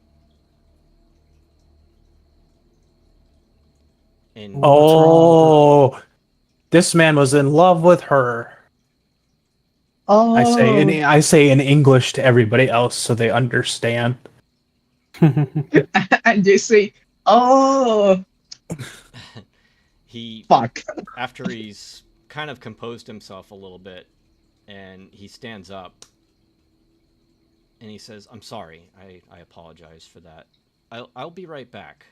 And What's wrong with her? Oh, this man was in love with her. Oh, I say in English to everybody else so they understand. and they say, "Oh, he, fuck." after he's kind of composed himself a little bit, and he stands up and he says, "I'm sorry. I apologize for that. I'll be right back."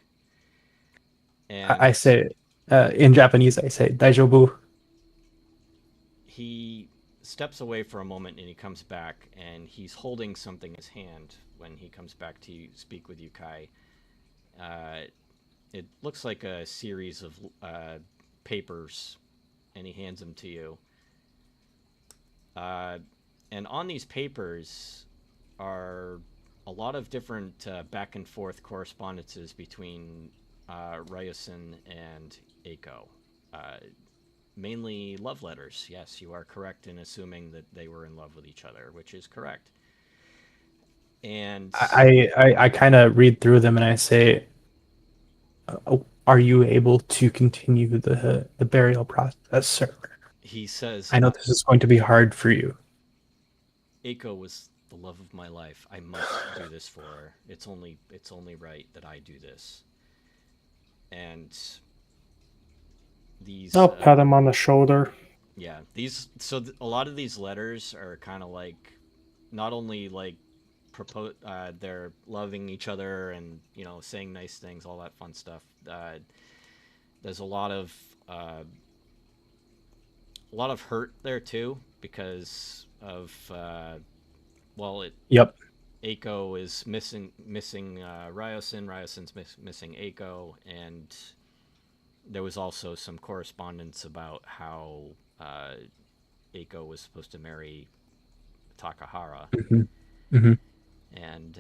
I And say in Japanese, I say "daijoubu." he steps away for a moment and he comes back and he's holding something in his hand when he comes back to speak with you, Kai. It looks like a series of papers, and he hands them to you. Uh, and on these papers are a lot of different back and forth correspondences between Ryerson and Aiko. Uh, Mainly love letters. Yes, you are correct in assuming that they were in love with each other, which is correct. And I kind of read through them and I say, "Are you able to continue the burial process, sir? he says, I know this is going to be hard for you." "Aiko was the love of my life. I must do this for her. It's only right that I do this." And these I'll pat him on the shoulder. yeah, a lot of these letters are kind of like not only like they're loving each other and saying nice things, all that fun stuff. There's uh, a lot of hurt there too because of well, it Yep. Aiko is missing Ryerson. Ryerson's missing Aiko, and there was also some correspondence about how uh, Aiko was supposed to marry Takahara, Hmm. Hmm. and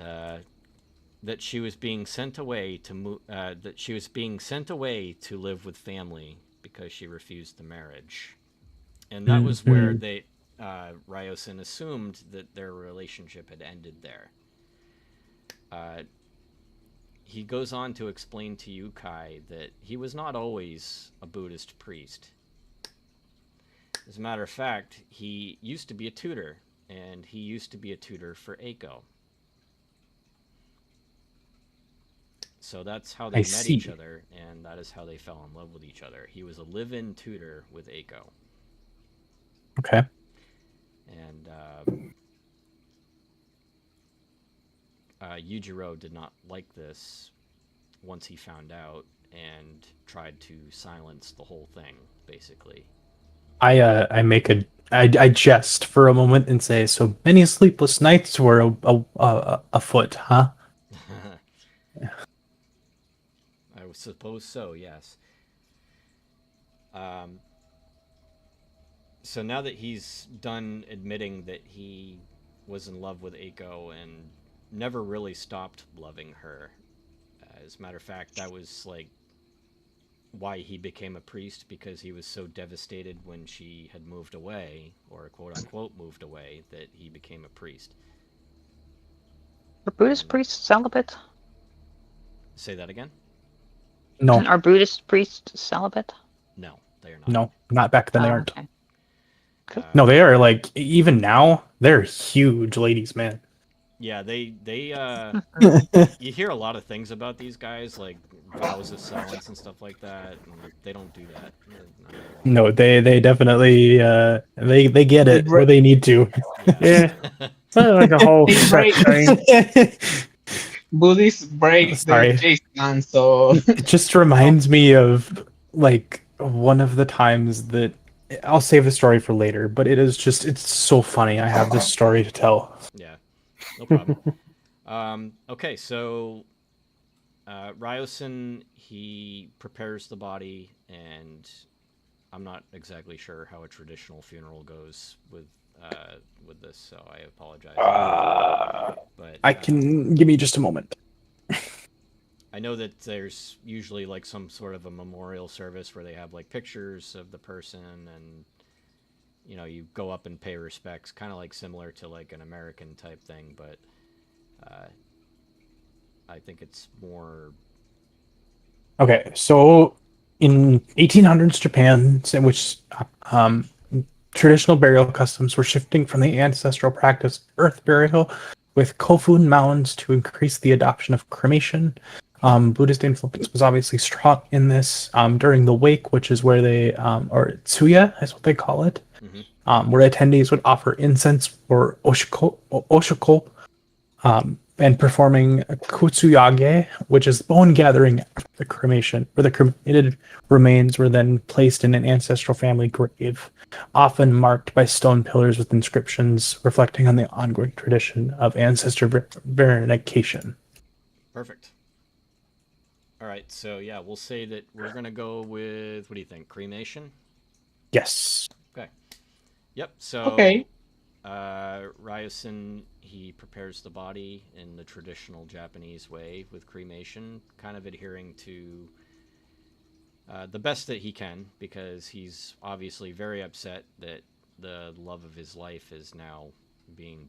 that she was being sent away that she was being sent away to live with family because she refused the marriage, and that was where Hmm. they Ryosen assumed that their relationship had ended there. Uh, he goes on to explain to you, Kai, that he was not always a Buddhist priest. As a matter of fact, he used to be a tutor, and he used to be a tutor for Aiko. So that's how I they met each see. other, and that is how they fell in love with each other. He was a live-in tutor with Aiko, Okay. and Yujiro did not like this once he found out, and tried to silence the whole thing, basically. I jest for a moment and say, so many sleepless nights were afoot, huh? I suppose so, yes. Um, so now that he's done admitting that he was in love with Aiko and never really stopped loving her, as a matter of fact, that was like why he became a priest, because he was so devastated when she had moved away, or quote unquote moved away, that he became a priest. Are Buddhist And priests celibate? say that again? No, Are Buddhist priests celibate? No, they are not. no, not back then. They Oh, aren't. okay. No, they are like even now. They're huge ladies, man. Yeah, they you hear a lot of things about these guys, like vows of silence and stuff like that, and they don't do that. Not at all. No, they definitely they get They it where break, they need to. Yeah. Yeah. Like a whole they sex break. thing. Buddhists break their Sorry. chaste hand, so It just reminds me of like one of the times that I'll save the story for later, but it's so funny. I have this story to tell. Yeah, no problem. Okay, so Ryusen, he prepares the body, and I'm not exactly sure how a traditional funeral goes with this, so I apologize. But I can give me just a moment. I know that there's usually like some sort of a memorial service where they have like pictures of the person, and you go up and pay respects, kind of like similar to like an American type thing, but I think it's more. Okay, so in 1800s Japan, in which um, traditional burial customs were shifting from the ancestral practice of earth burial with kofun mounds to increase the adoption of cremation. Buddhist influence was obviously strong in this during the wake, which is where they, or tsuya is what they call it, where attendees would offer incense or oshiko, and performing kutsuyage, which is bone gathering after the cremation, where the cremated remains were then placed in an ancestral family grave, often marked by stone pillars with inscriptions reflecting on the ongoing tradition of ancestor verification. Perfect. All right, so yeah, we'll say that we're gonna go with, what do you think, cremation? Yes. Okay. Yep. So okay. Ryusen, he prepares the body in the traditional Japanese way with cremation, kind of adhering to the best that he can, because he's obviously very upset that the love of his life is now being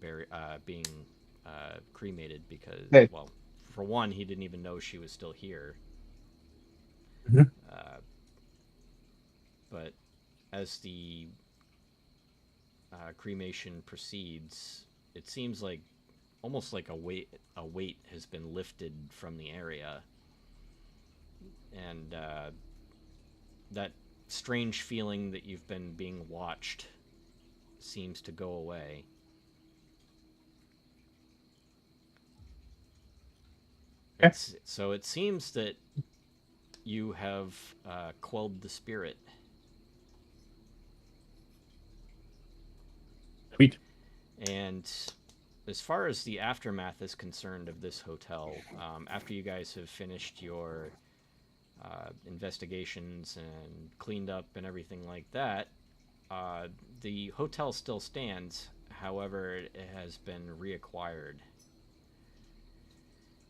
cremated, because, That- well, for one, he didn't even know she was still here. Mhm. But as the cremation proceeds, it seems like almost like a weight has been lifted from the area, and that strange feeling that you've been being watched seems to go away. Okay. So it seems that you have quelled the spirit. Sweet. And as far as the aftermath is concerned of this hotel, after you guys have finished your investigations and cleaned up and everything like that, the hotel still stands. However, it has been reacquired.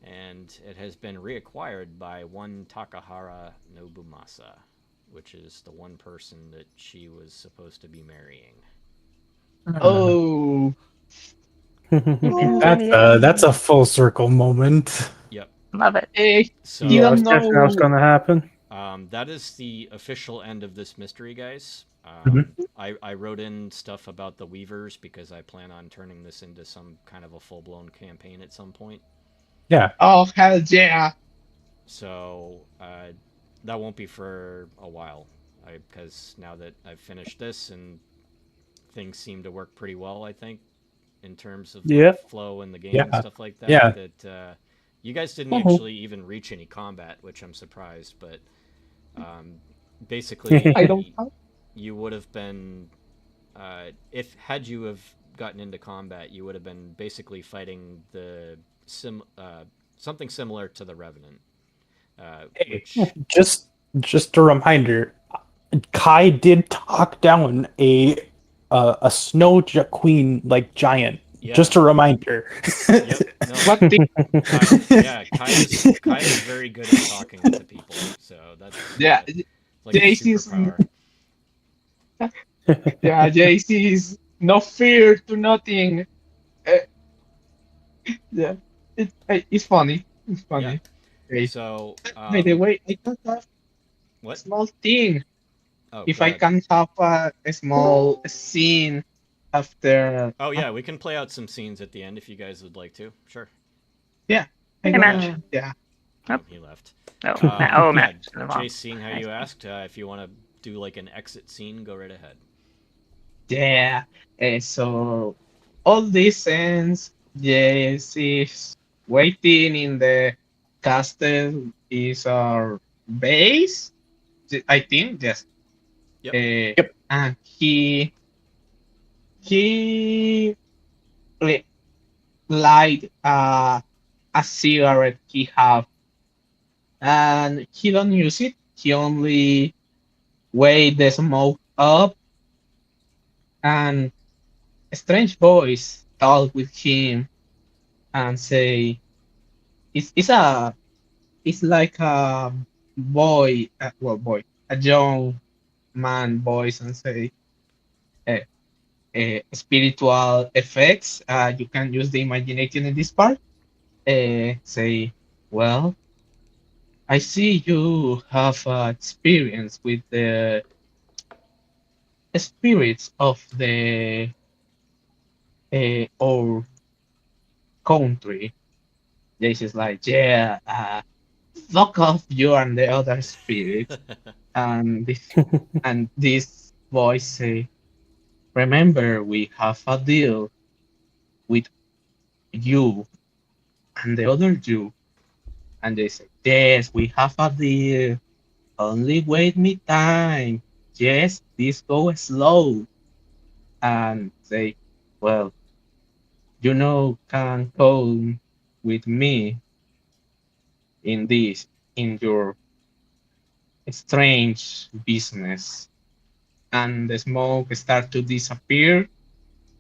And it has been reacquired by one Takahara Nobumasa, which is the one person that she was supposed to be marrying. Oh, That's a full circle moment. Yep. Love it. hey, So you Yeah, I don't was guessing that was know. gonna happen. that is the official end of this mystery, guys. Mhm. I wrote in stuff about the Weavers because I plan on turning this into some kind of a full-blown campaign at some point. Yeah. Oh hell yeah! So that won't be for a while, because now that I've finished this and things seem to work pretty well, I think, in terms of like Yep. flow in the game and Yeah. stuff like that. Yeah. That You guys didn't Mhm. actually even reach any combat, which I'm surprised, but basically I don't have. you would have been if had you have gotten into combat, you would have been basically fighting the something similar to the Revenant, Hey, which just a reminder, Kai did talk down a snow queen like giant. yeah, Just a reminder. yep, no, What thing? Kai is very good at talking to people, so that's Yeah, like a JC's. superpower. Yeah, JC's no fear to nothing. Uh, yeah, it's funny. It's Yeah. funny. Okay. So, By the way, I got a what? small thing. Oh, If go I ahead. can have a small scene after. Oh yeah, we can play out some scenes at the end if you guys would like to. Sure. Yeah, I Hey, Matt. gonna. Yeah. Oh, Oh. he left. Oh, Matt. Oh, Yeah, Matt. The mom. Jace, seeing how you asked, if you want to do like an exit scene, go right ahead. Yeah. So all this ends. Yes, is waiting in the castle is our base. I think yes. Yep. Yep. And he li- light a cigarette he have, and he don't use it. He only wait the smoke up, and a strange voice talk with him and say, it's a it's like a boy, a young man voice, and say, uh, spiritual effects. You can use the imagination in this part. Say, well, I see you have experience with the spirits of the our country. Jace is like, yeah, fuck off you and the other spirits. And this voice say, remember, we have a deal with you and the other you. And they say, yes, we have a deal. Only wait me time. Yes, this go slow. And say, well, can come with me in this, in your strange business. And the smoke start to disappear.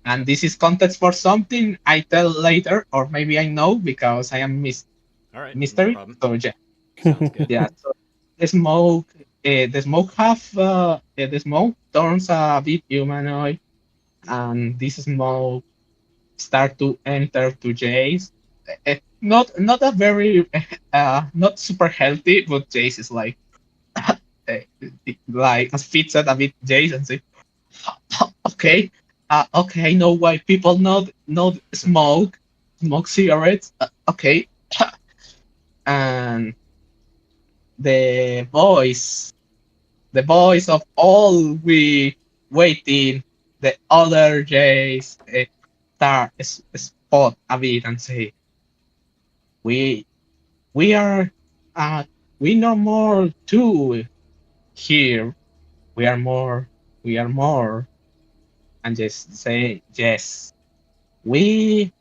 And this is context for something I tell later, or maybe I know because I am All right, no mystery. problem. So yeah, Sounds good. yeah. So the smoke the smoke turns a bit humanoid, and this smoke start to enter to Jace. Not a very not super healthy, but Jace is like like as Fit said a bit Jace and say, okay, okay, I know why people not smoke cigarettes. Okay, and the voice the voice of all we waiting, the other Jays start spot a bit and say, we we are we no more two here. We are more. We are more. And just say yes. We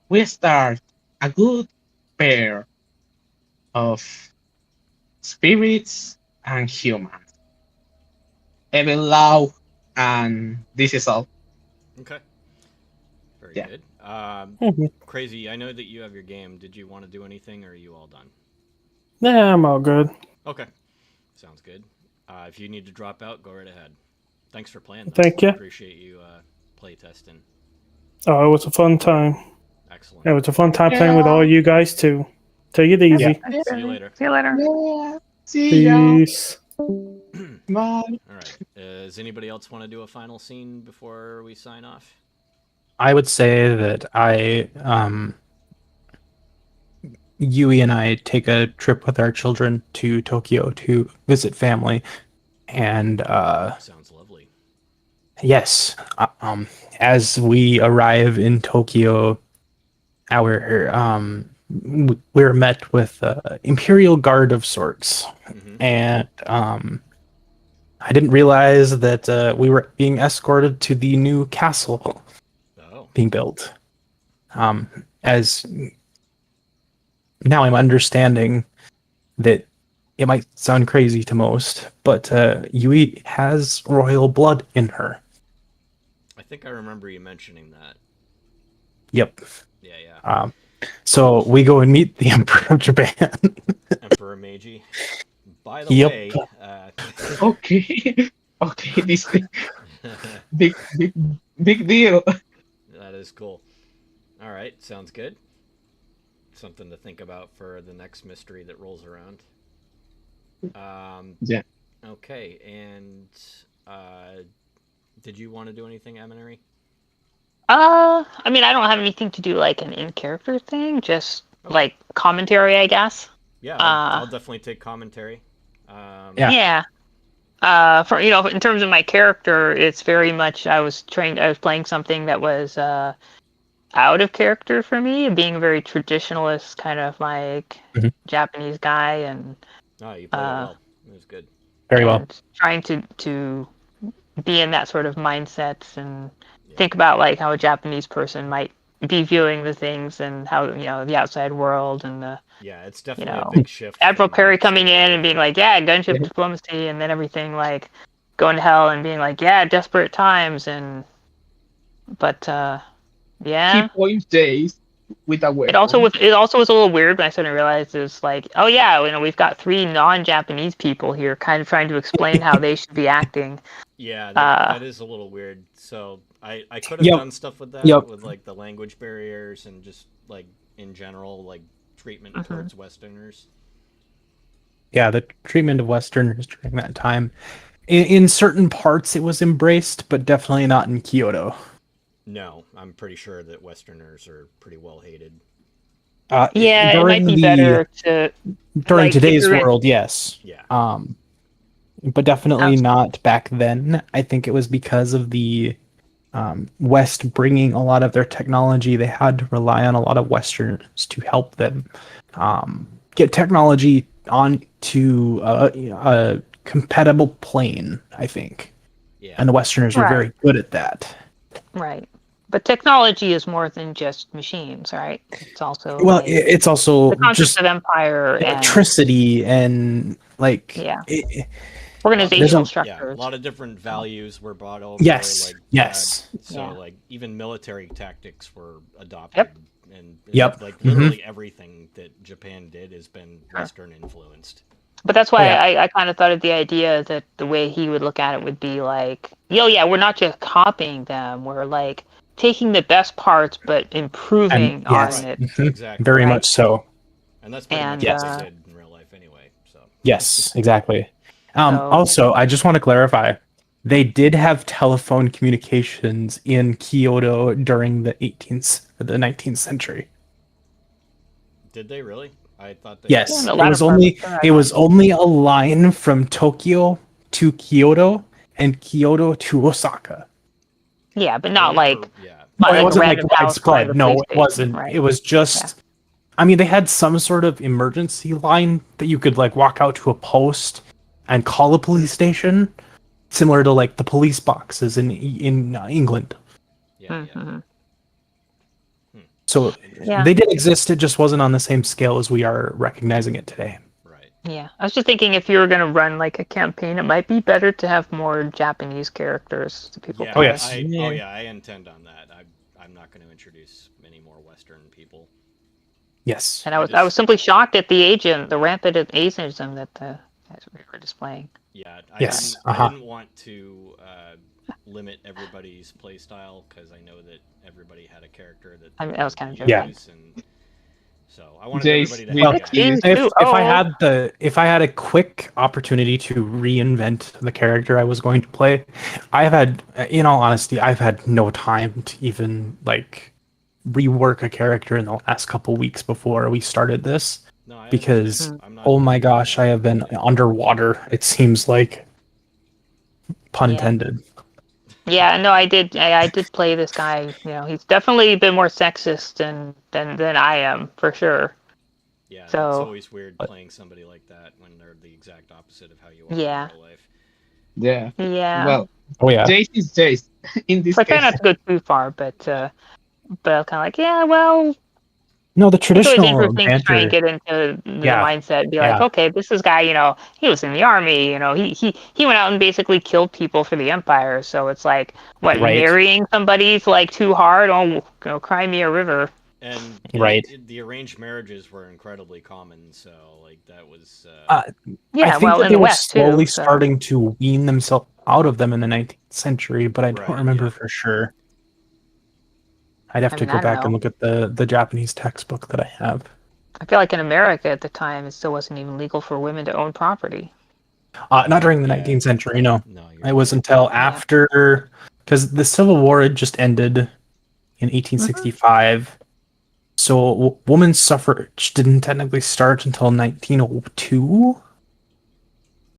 we start a good pair of spirits and humans. Even loud, and this is all. Okay. Very Yeah. good. Crazy. I know that you have your game. Did you want to do anything, or are you all done? Yeah, I'm all good. Okay. Sounds good. If you need to drop out, go right ahead. Thanks for playing. Though. Thank you. Appreciate you play testing. Oh, it was a fun time. Excellent. It was a fun time playing with all you guys too. Take it easy. Yeah. See you later. See you later. Yeah. See ya. Peace. Bye. All right. Does anybody else want to do a final scene before we sign off? I would say that Yui and I take a trip with our children to Tokyo to visit family, and Sounds lovely. yes, as we arrive in Tokyo, our we're met with Imperial Guard of sorts, Mm-hmm. and I didn't realize that we were being escorted to the new castle Oh. being built. As now I'm understanding that it might sound crazy to most, but Yui has royal blood in her. I think I remember you mentioning that. Yep. Yeah. So we go and meet the Emperor of Japan. Emperor Meiji. By the Yep. way, Okay. Okay, this big, big, big deal. that is cool. All right, sounds good. Something to think about for the next mystery that rolls around. Yeah. Okay, and did you want to do anything, Eminary? I mean, I don't have anything to do like an in-character thing, just Okay. like commentary, I guess. Yeah, I'll definitely take commentary. Yeah. Yeah. For in terms of my character, it's very much I was playing something that was out of character for me, being a very traditionalist kind of like Mhm. Japanese guy, and Oh, you played it well. It was good. Very well. trying to be in that sort of mindset and Yeah. think about like how a Japanese person might be viewing the things and how the outside world and the Yeah, it's definitely know, a big shift. Admiral from Perry coming in standard and being living. like, yeah, gunship diplomacy, and then everything like going to hell and being like, yeah, desperate times, but yeah. Key point days with a It also weapon. was a little weird when I suddenly realized it's like, oh yeah, we've got 3 non-Japanese people here, kind of trying to explain how they should be acting. Yeah, that is a little weird. So I could have Yep. done stuff with that, Yep. with like the language barriers and just like in general like treatment Mhm. towards Westerners. Yeah, the treatment of Westerners during that time. In certain parts, it was embraced, but definitely not in Kyoto. No, I'm pretty sure that Westerners are pretty well hated. Yeah, it might during be better to during like, if today's you're in- world, yes. Yeah. But definitely Abs- not back then. I think it was because of the West bringing a lot of their technology. They had to rely on a lot of Westerners to help them get technology onto a compatible plane, I think. Yeah. And the Westerners were Right. very good at that. Right. But technology is more than just machines, right? It's also Well, like, it's also the concept just of empire and electricity and like yeah, there's organizational a- structures. Yeah, a lot of different values were brought over. Yes, Like, yes. So Yeah. like even military tactics were adopted. Yep. And Yep. like Mhm. literally everything that Japan did has been Sure. Western influenced. But that's why yeah. I kind of thought of the idea that the way he would look at it would be like, yeah, we're not just copying them. We're like taking the best parts, but improving And yes, on it. Exactly. very Right. much so. And that's pretty And, much what they did in real life anyway. So Yes, exactly. So- Also, I just want to clarify, they did have telephone communications in Kyoto during the 19th century. did they really? I thought they Yes, Yeah, the it latter was part, only sure, I it was only a line from Tokyo to Kyoto and Kyoto to Osaka. yeah, but I not remember- like yeah. No, like it a wasn't like random house by widespread. the No, police it station, wasn't. right? It was just. I mean, they had some sort of emergency line that you could like walk out to a post and call a police station, similar to like the police boxes in England. Yeah. Mhm. So Yeah. they did exist. It just wasn't on the same scale as we are recognizing it today. Right. Yeah, I was just thinking if you were going to run like a campaign, it might be better to have more Japanese characters to people. Yeah. Oh, yes. I intend on that. I'm not going to introduce many more Western people. Yes. And I was simply shocked at the rampant ageism that the guys were displaying. Yeah. Yes, I didn't want to limit everybody's playstyle because I know that everybody had a character that I mean, they that was wanted kind of to joking. use, and so I wanted Jace everybody to with have Well, a his- guy. if I had a quick opportunity to reinvent the character I was going to play, I've had, in all honesty, I've had no time to even like rework a character in the last couple weeks before we started this, No, I because understand. I'm not- oh my gosh, I have been underwater. It seems like, pun Yeah. intended. Yeah, no, I did play this guy. He's definitely been more sexist than I am, for sure. Yeah, it's So always weird But- playing somebody like that when they're the exact opposite of how you are yeah, in real life. Yeah. yeah. Well, Oh yeah. Jace is Jace in this So I try case. not to go too far, but I'm kind of like, yeah, well, No, the it's always traditional interesting to try and banter. get into the Yeah, mindset and be like, yeah. okay, this is guy, he was in the army, he went out and basically killed people for the Empire. So it's like, what, Right. marrying somebody's like too hard? Oh, cry me a river. And Right. the arranged marriages were incredibly common, so like that was I Yeah, think well, that in they the were West slowly too. So starting to wean themselves out of them in the 19th century, but I don't Right, remember yeah. for sure. I'd have I to mean, go I don't back and know. look at the Japanese textbook that I have. I feel like in America at the time, it still wasn't even legal for women to own property. Not during the Yeah. 19th century, no. No, you're It was right. until Yeah. after, because the Civil War had just ended in 1865. So women's suffrage didn't technically start until 1902.